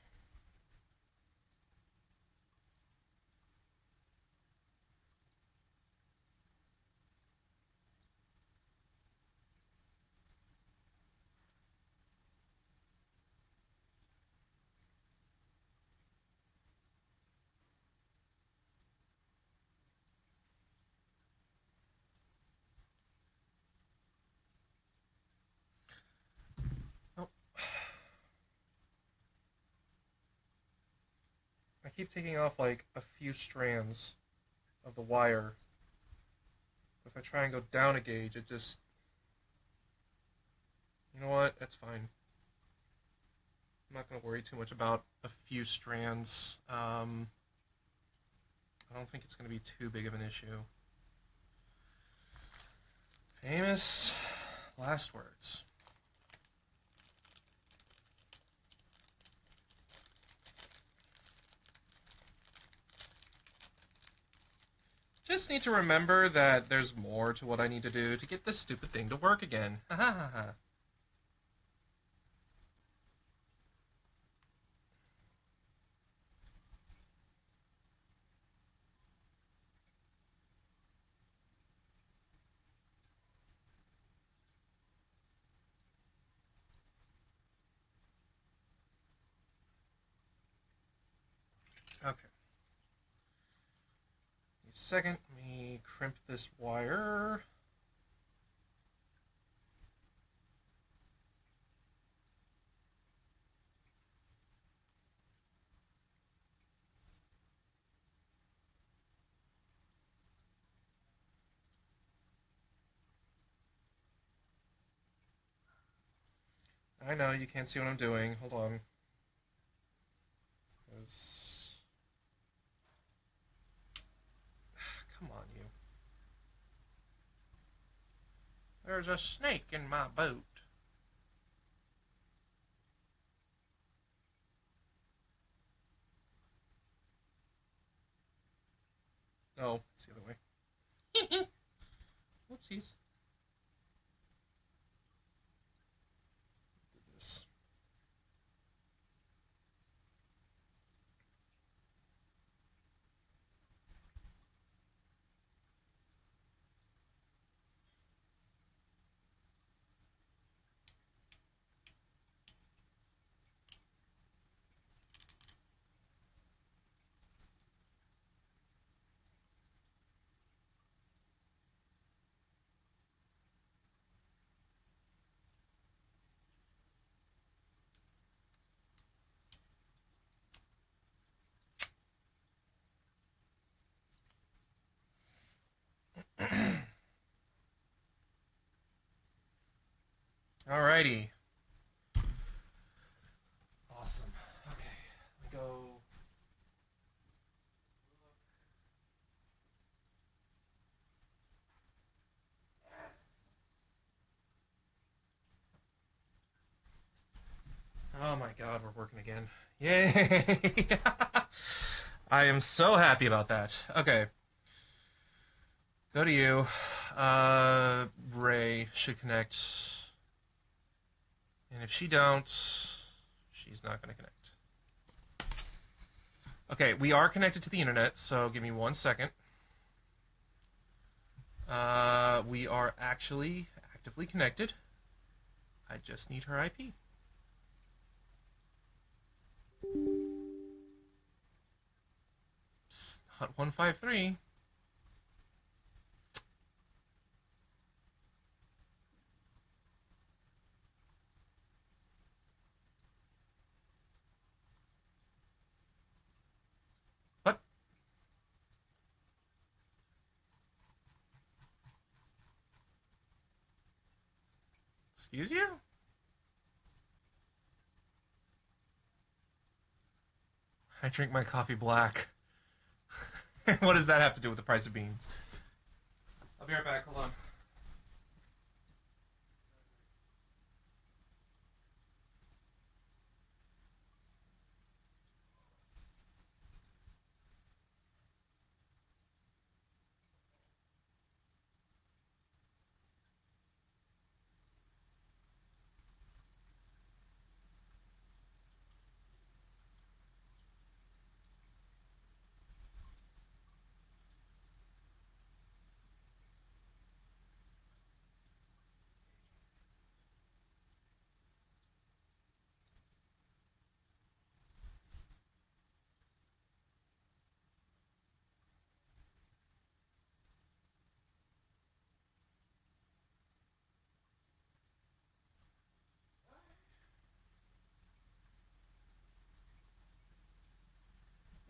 Oh. I keep taking off like a few strands of the wire. If I try and go down a gauge, it just... You know what? That's fine. I'm not going to worry too much about a few strands. I don't think it's going to be too big of an issue. Famous last words. Just need to remember that there's more to what I need to do to get this stupid thing to work again. Ha ha ha ha. Okay. Second, let me crimp this wire. I know you can't see what I'm doing. Hold on. Come on, you. There's a snake in my boat. Oh, it's the other way. Whoopsies. Do this. Alrighty. Awesome. Okay, let me go. Oh my god, we're working again. Yay! I am so happy about that. Okay. Go to you. Ray should connect. And if she don't, she's not going to connect. Okay, we are connected to the internet, so give me 1 second. We are actually actively connected. I just need her IP. It's not 153. What? Excuse you? I drink my coffee black. What does that have to do with the price of beans? I'll be right back. Hold on.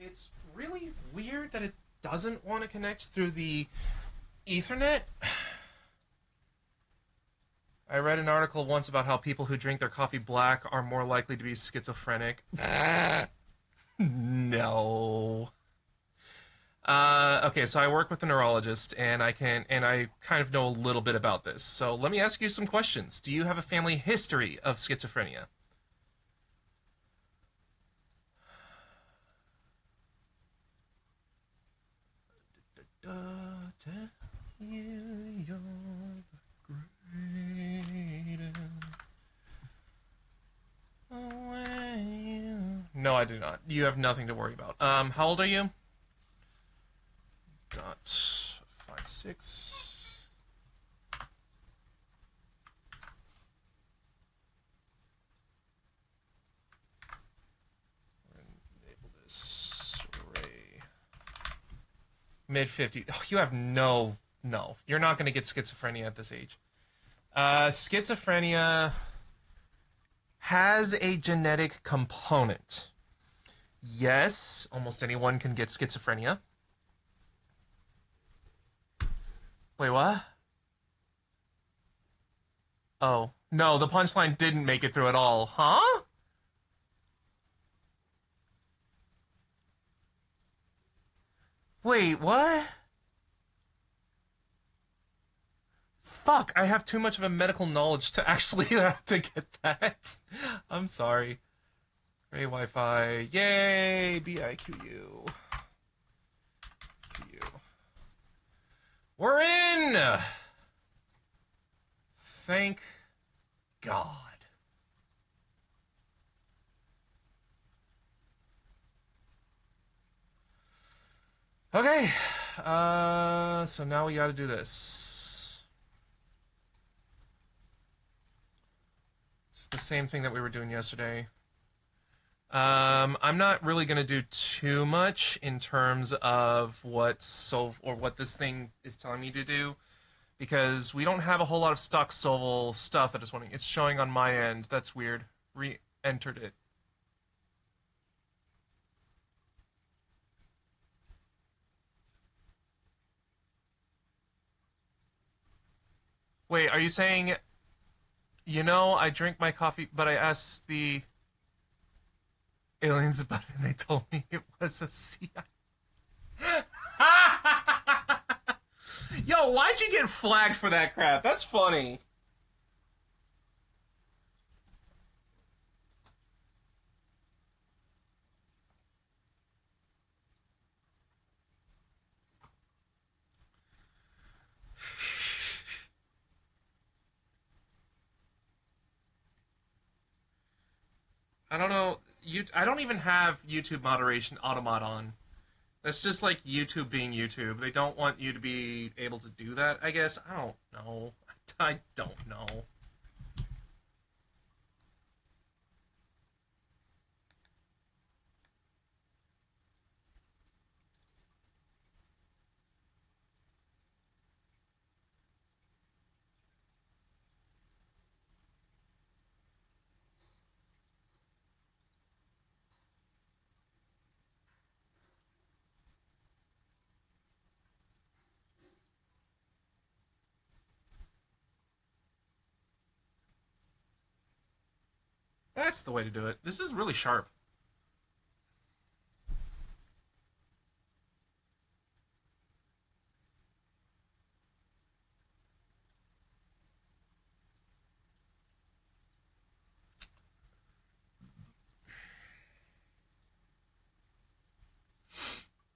It's really weird that it doesn't want to connect through the Ethernet. I read an article once about how people who drink their coffee black are more likely to be schizophrenic. No. Okay, so I work with a neurologist, and I kind of know a little bit about this. So let me ask you some questions. Do you have a family history of schizophrenia? No, I do not. You have nothing to worry about. How old are you? .56. Enable this array. Mid-50s. Oh, you have no. You're not going to get schizophrenia at this age. Schizophrenia has a genetic component. Yes, almost anyone can get schizophrenia. Wait, what? Oh, no, the punchline didn't make it through at all. Huh? Wait, what? Fuck, I have too much of a medical knowledge to actually to get that. I'm sorry. Gray Wi-Fi. Yay! BIQU. QU. We're in! Thank God. Okay. So now we gotta do this. It's the same thing that we were doing yesterday. I'm not really gonna do too much in terms of what this thing is telling me to do, because we don't have a whole lot of stock Sovol stuff at this point. It's showing on my end. That's weird. Re-entered it. Wait, are you saying, I drink my coffee, but I asked the aliens about it and they told me it was a CI? Yo, why'd you get flagged for that crap? That's funny. I don't know. I don't even have YouTube moderation automat on. That's just like YouTube being YouTube. They don't want you to be able to do that, I guess. I don't know. I don't know. That's the way to do it. This is really sharp.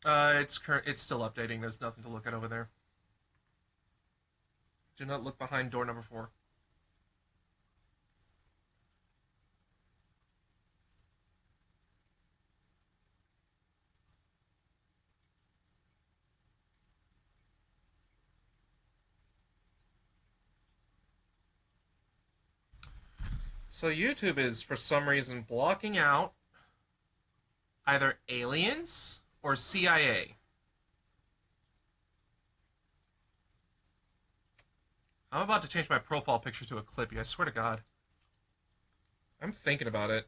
It's still updating. There's nothing to look at over there. Do not look behind door number 4. So YouTube is, for some reason, blocking out either aliens or CIA. I'm about to change my profile picture to a Clippy, I swear to God. I'm thinking about it.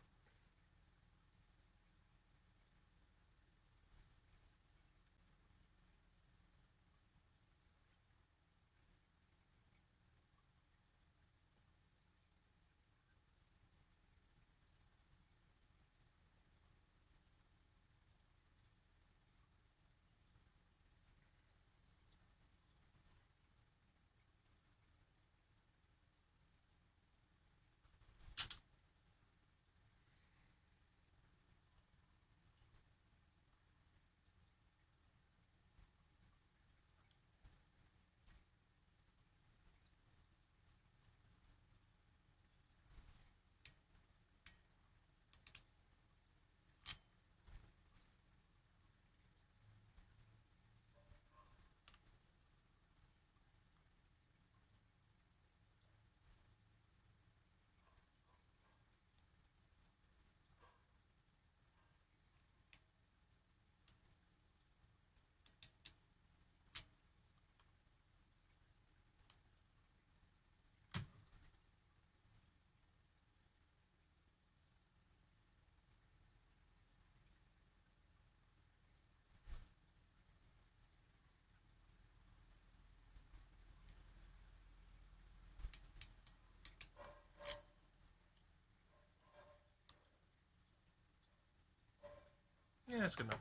Yeah, that's good enough.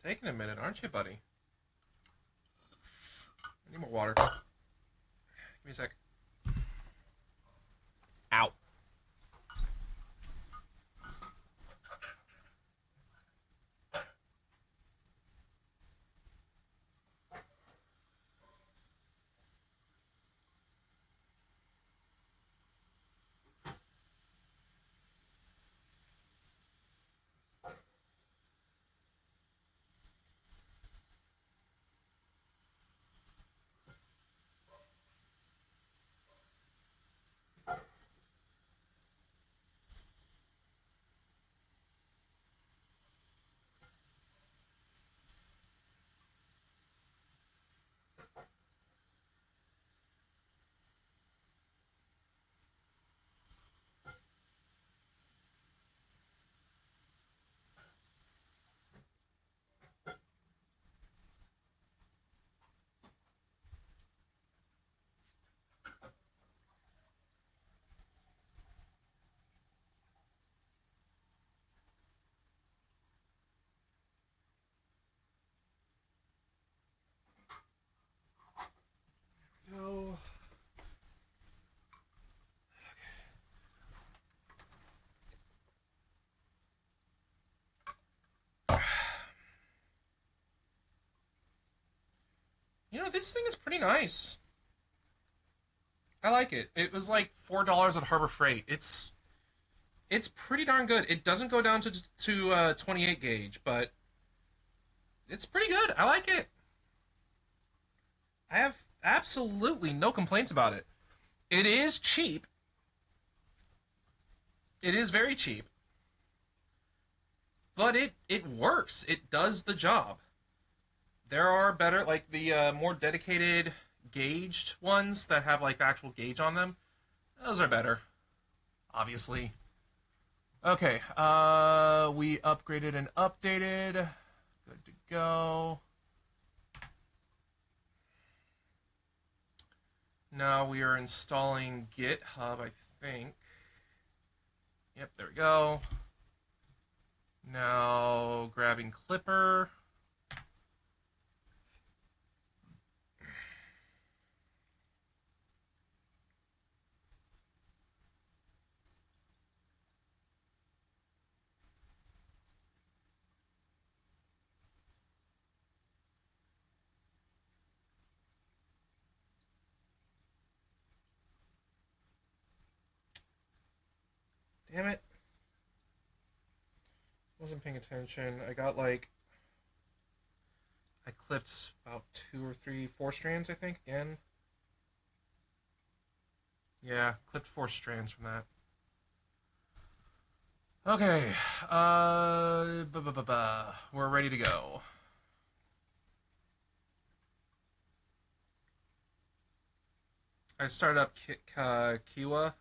Taking a minute, aren't you, buddy? I need more water. Give me a sec. Ow. Go. You know, this thing is pretty nice. I like it. It was like $4 at Harbor Freight. It's pretty darn good. It doesn't go down to 28 gauge, but it's pretty good. I like it. I have absolutely no complaints about it. It is cheap. It is very cheap. But it works. It does the job. There are better, like the more dedicated gauged ones that have like the actual gauge on them. Those are better, obviously. Okay, we upgraded and updated. Good to go. Now we are installing GitHub, I think. Yep, there we go. Now grabbing Klipper. Damn it. Wasn't paying attention. I clipped about 2 or 3, 4 strands, I think, again. Yeah, clipped 4 strands from that. Okay, we're ready to go. I started up Kiwa.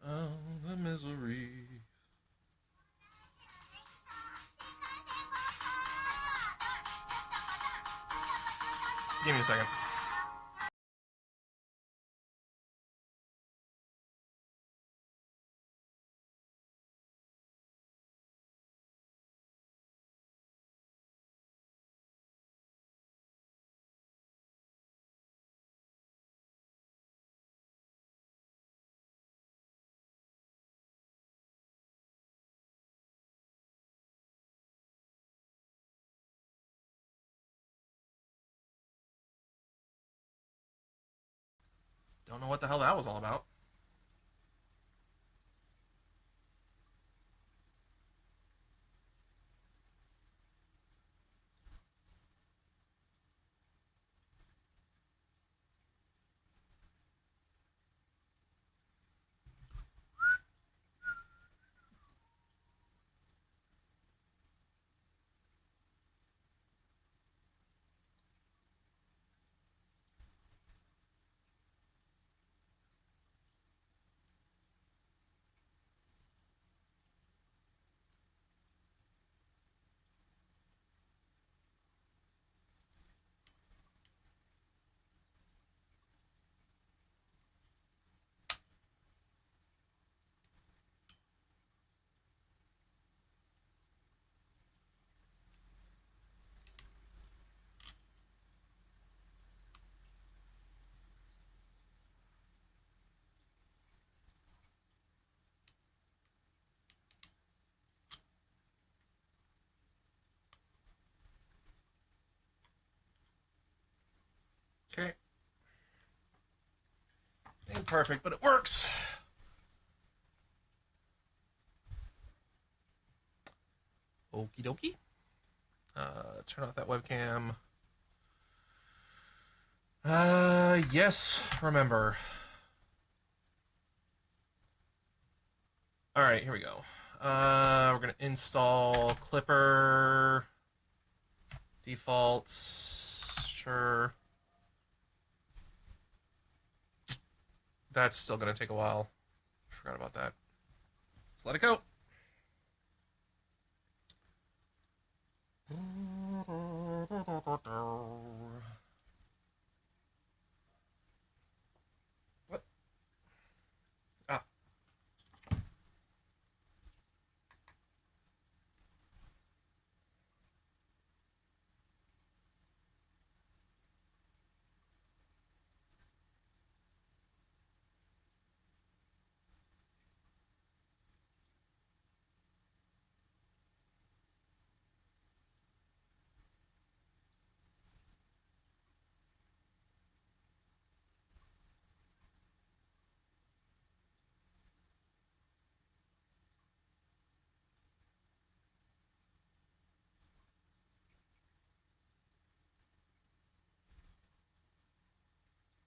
Oh, the misery. Give me a second. Don't know what the hell that was all about. Okay. Ain't perfect, but it works. Okie dokie. Turn off that webcam. Yes, remember. All right, here we go. We're gonna install klipper defaults. Sure. That's still gonna take a while. Forgot about that. Let's let it go. What? Ah.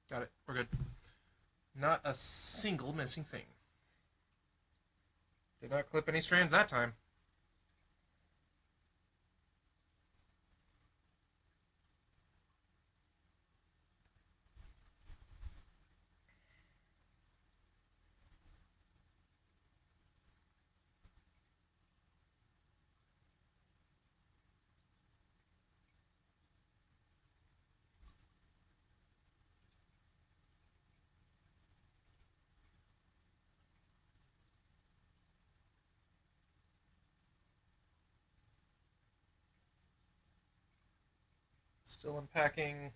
Got it. We're good. Not a single missing thing. Did not clip any strands that time. Still unpacking.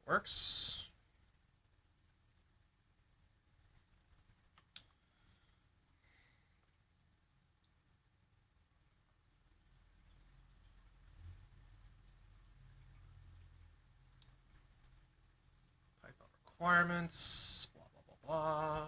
Works. Python requirements. Blah, blah, blah, blah.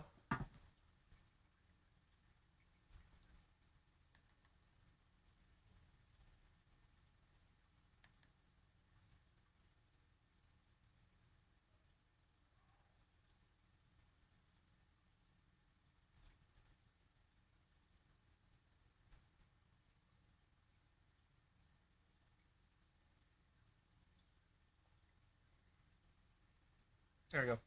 There we go.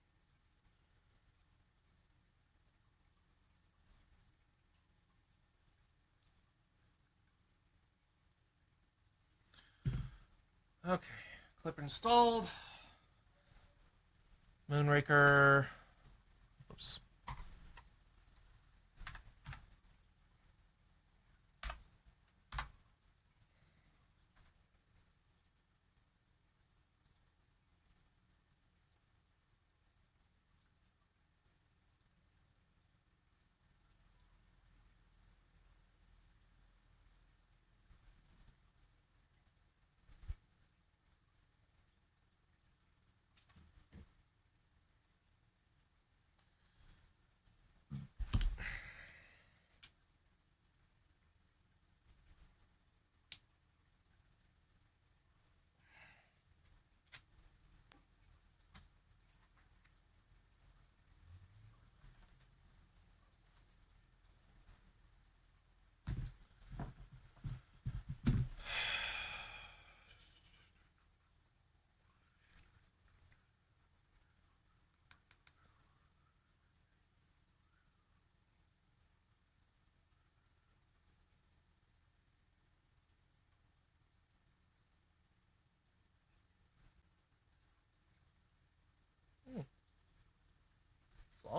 Okay, clipper installed. Moonraker. Oops.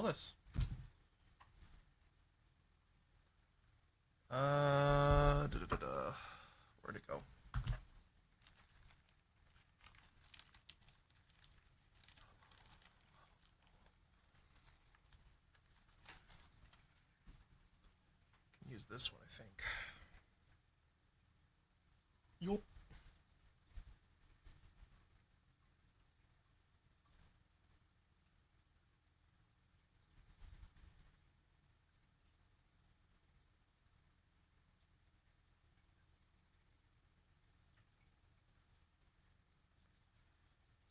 this. Where'd it go? Can use this one, I think. Yup.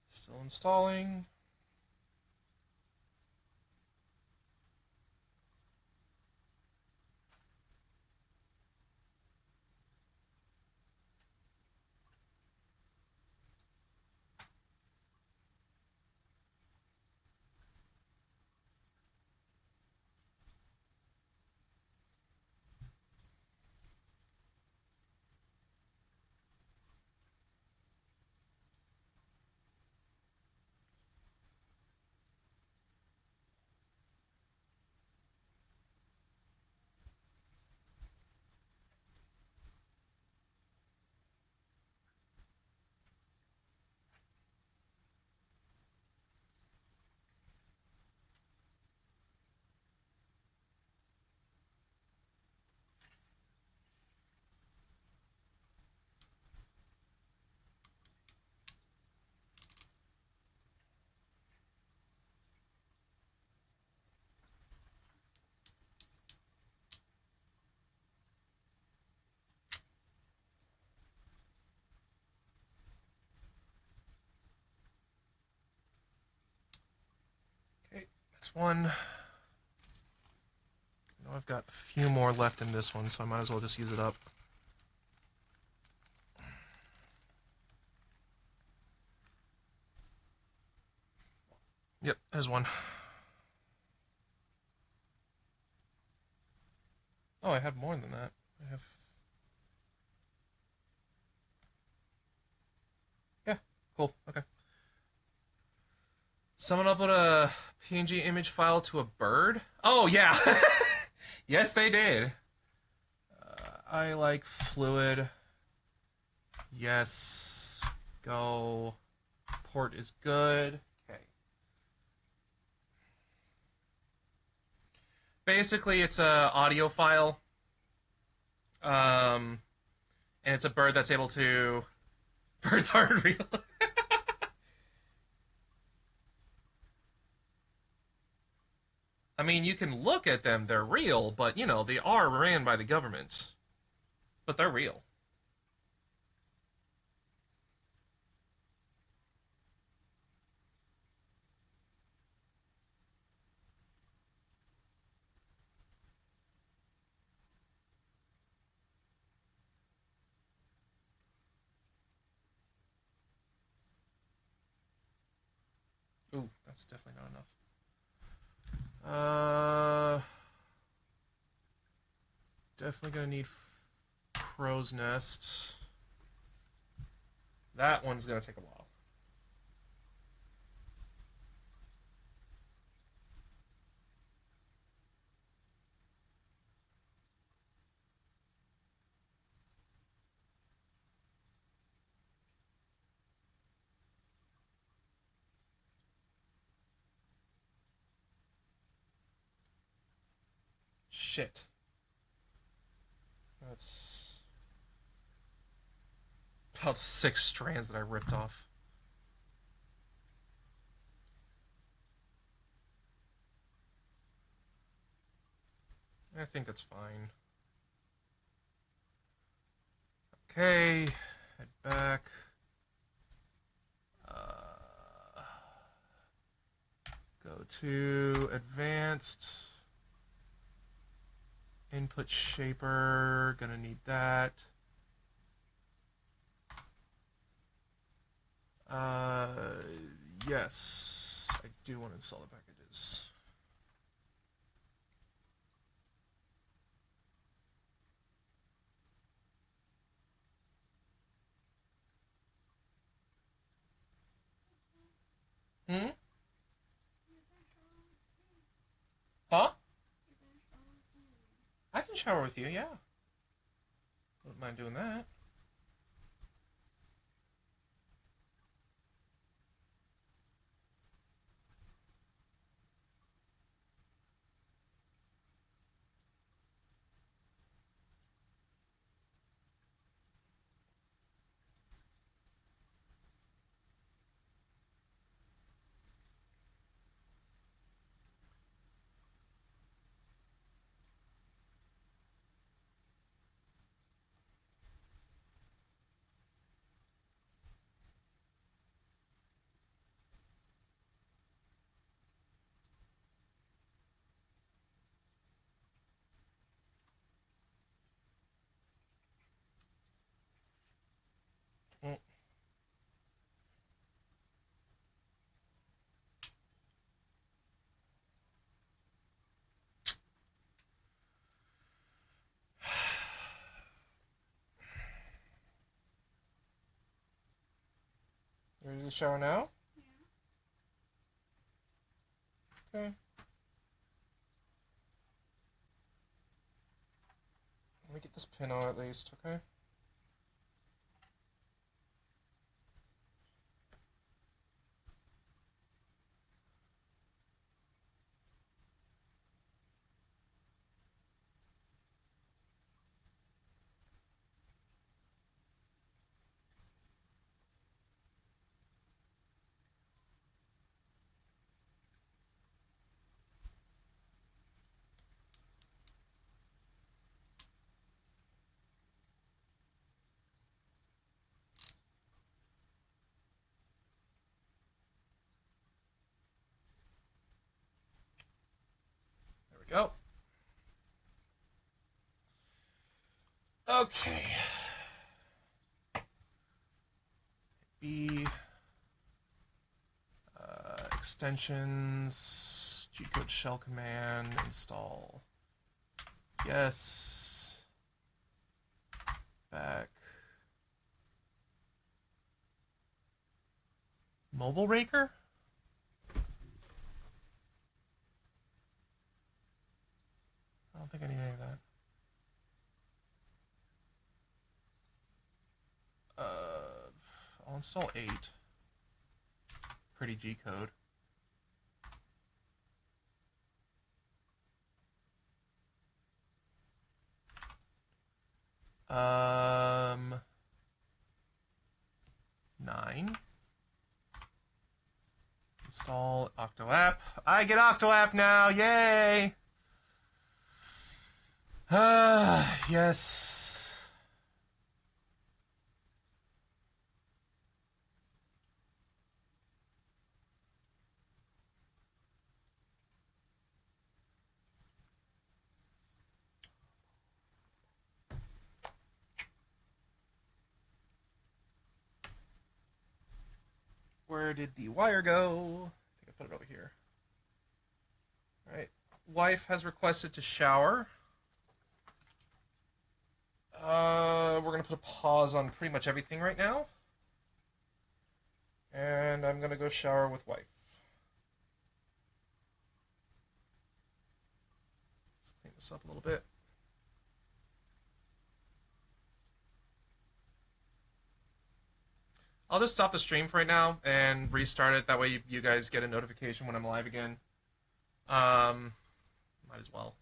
Still installing. Okay, that's one. I know I've got a few more left in this one, so I might as well just use it up. Yep, there's one. Oh, I have more than that. I have... Yeah, cool, okay. Someone upload a PNG image file to a bird? Oh, yeah. Yes, they did. I like fluid. Yes. Go. Port is good. Okay. Basically, it's a audio file. And it's a bird that's able to... Birds aren't real. I mean, you can look at them, they're real, but, you know, they are ran by the government. But they're real. Ooh, that's definitely not enough. Definitely gonna need crow's nest. That one's gonna take a while. Shit. That's about 6 strands that I ripped off. I think that's fine. Okay, head back. Go to advanced. Input shaper, gonna need that. Yes, I do want to install the packages. Hmm? can shower with you, yeah. Wouldn't mind doing that. Mm. You ready to shower now? Yeah. Okay. Let me get this pin on at least, okay? There we go. Okay. B extensions, G-code shell command, install. Yes. Back. Mobile raker? I don't think I need any of that. I'll install 8. Pretty G-code. Um, 9. Install Octo app. I get Octo app now. Yay! Yes. Where did the wire go? I think I put it over here. All right. Wife has requested to shower. We're going to put a pause on pretty much everything right now. And I'm going to go shower with wife. Let's clean this up a little bit. I'll just stop the stream for right now and restart it. That way you guys get a notification when I'm live again. Might as well.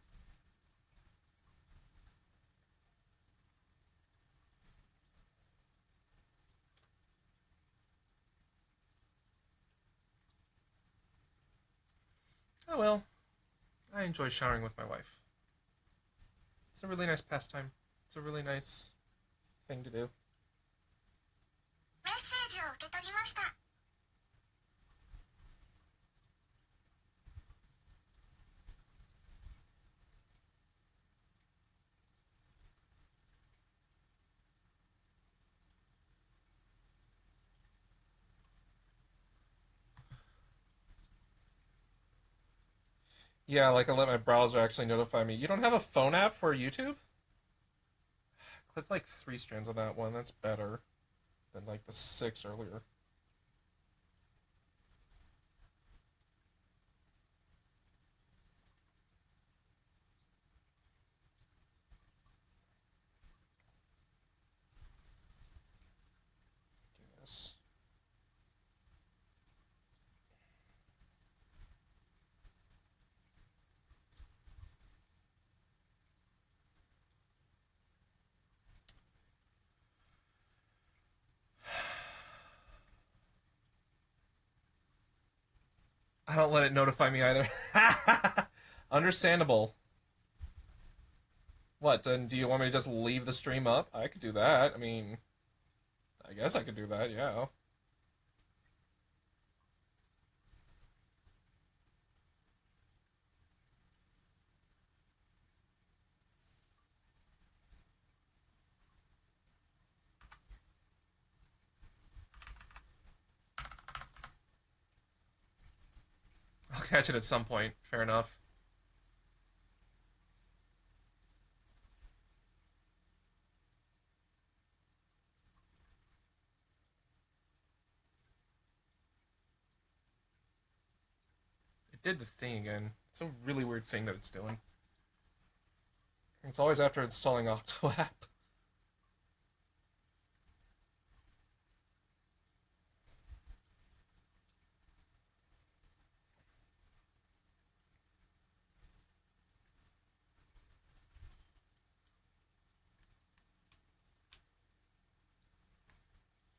Oh well. I enjoy showering with my wife. It's a really nice pastime. It's a really nice thing to do. Yeah, like I let my browser actually notify me. You don't have a phone app for YouTube? I clicked like 3 strands on that one. That's better than like the 6 earlier. I don't let it notify me either. Understandable. What, then do you want me to just leave the stream up? I could do that. I mean, I guess I could do that, yeah. I'll catch it at some point. Fair enough. It did the thing again. It's a really weird thing that it's doing. It's always after installing OctoApp.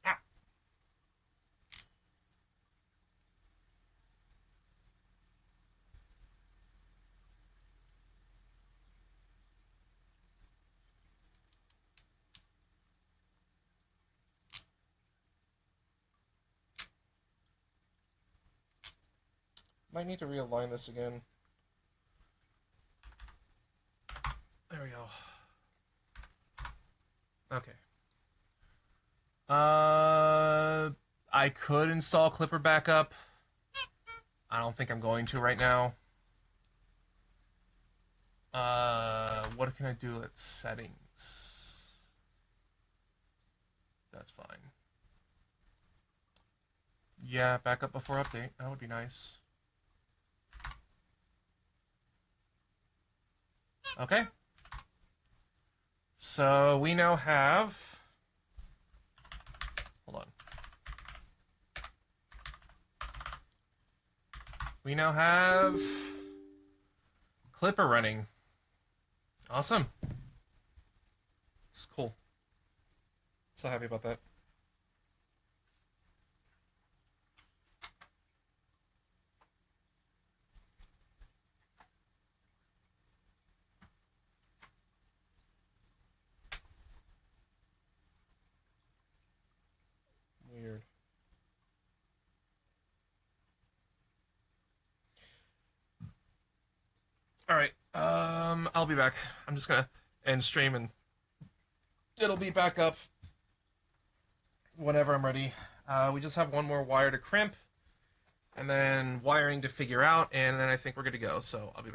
Ah. Might need to realign this again. There we go. Okay. I could install Klipper backup. I don't think I'm going to right now. What can I do at settings? That's fine. Yeah, backup before update. That would be nice. Okay. So we now have... Hold on. We now have Klipper running. Awesome. It's cool. So happy about that. Weird. All right. I'll be back. I'm just gonna end stream and it'll be back up whenever I'm ready. We just have one more wire to crimp, and then wiring to figure out, and then I think we're good to go. So I'll be back.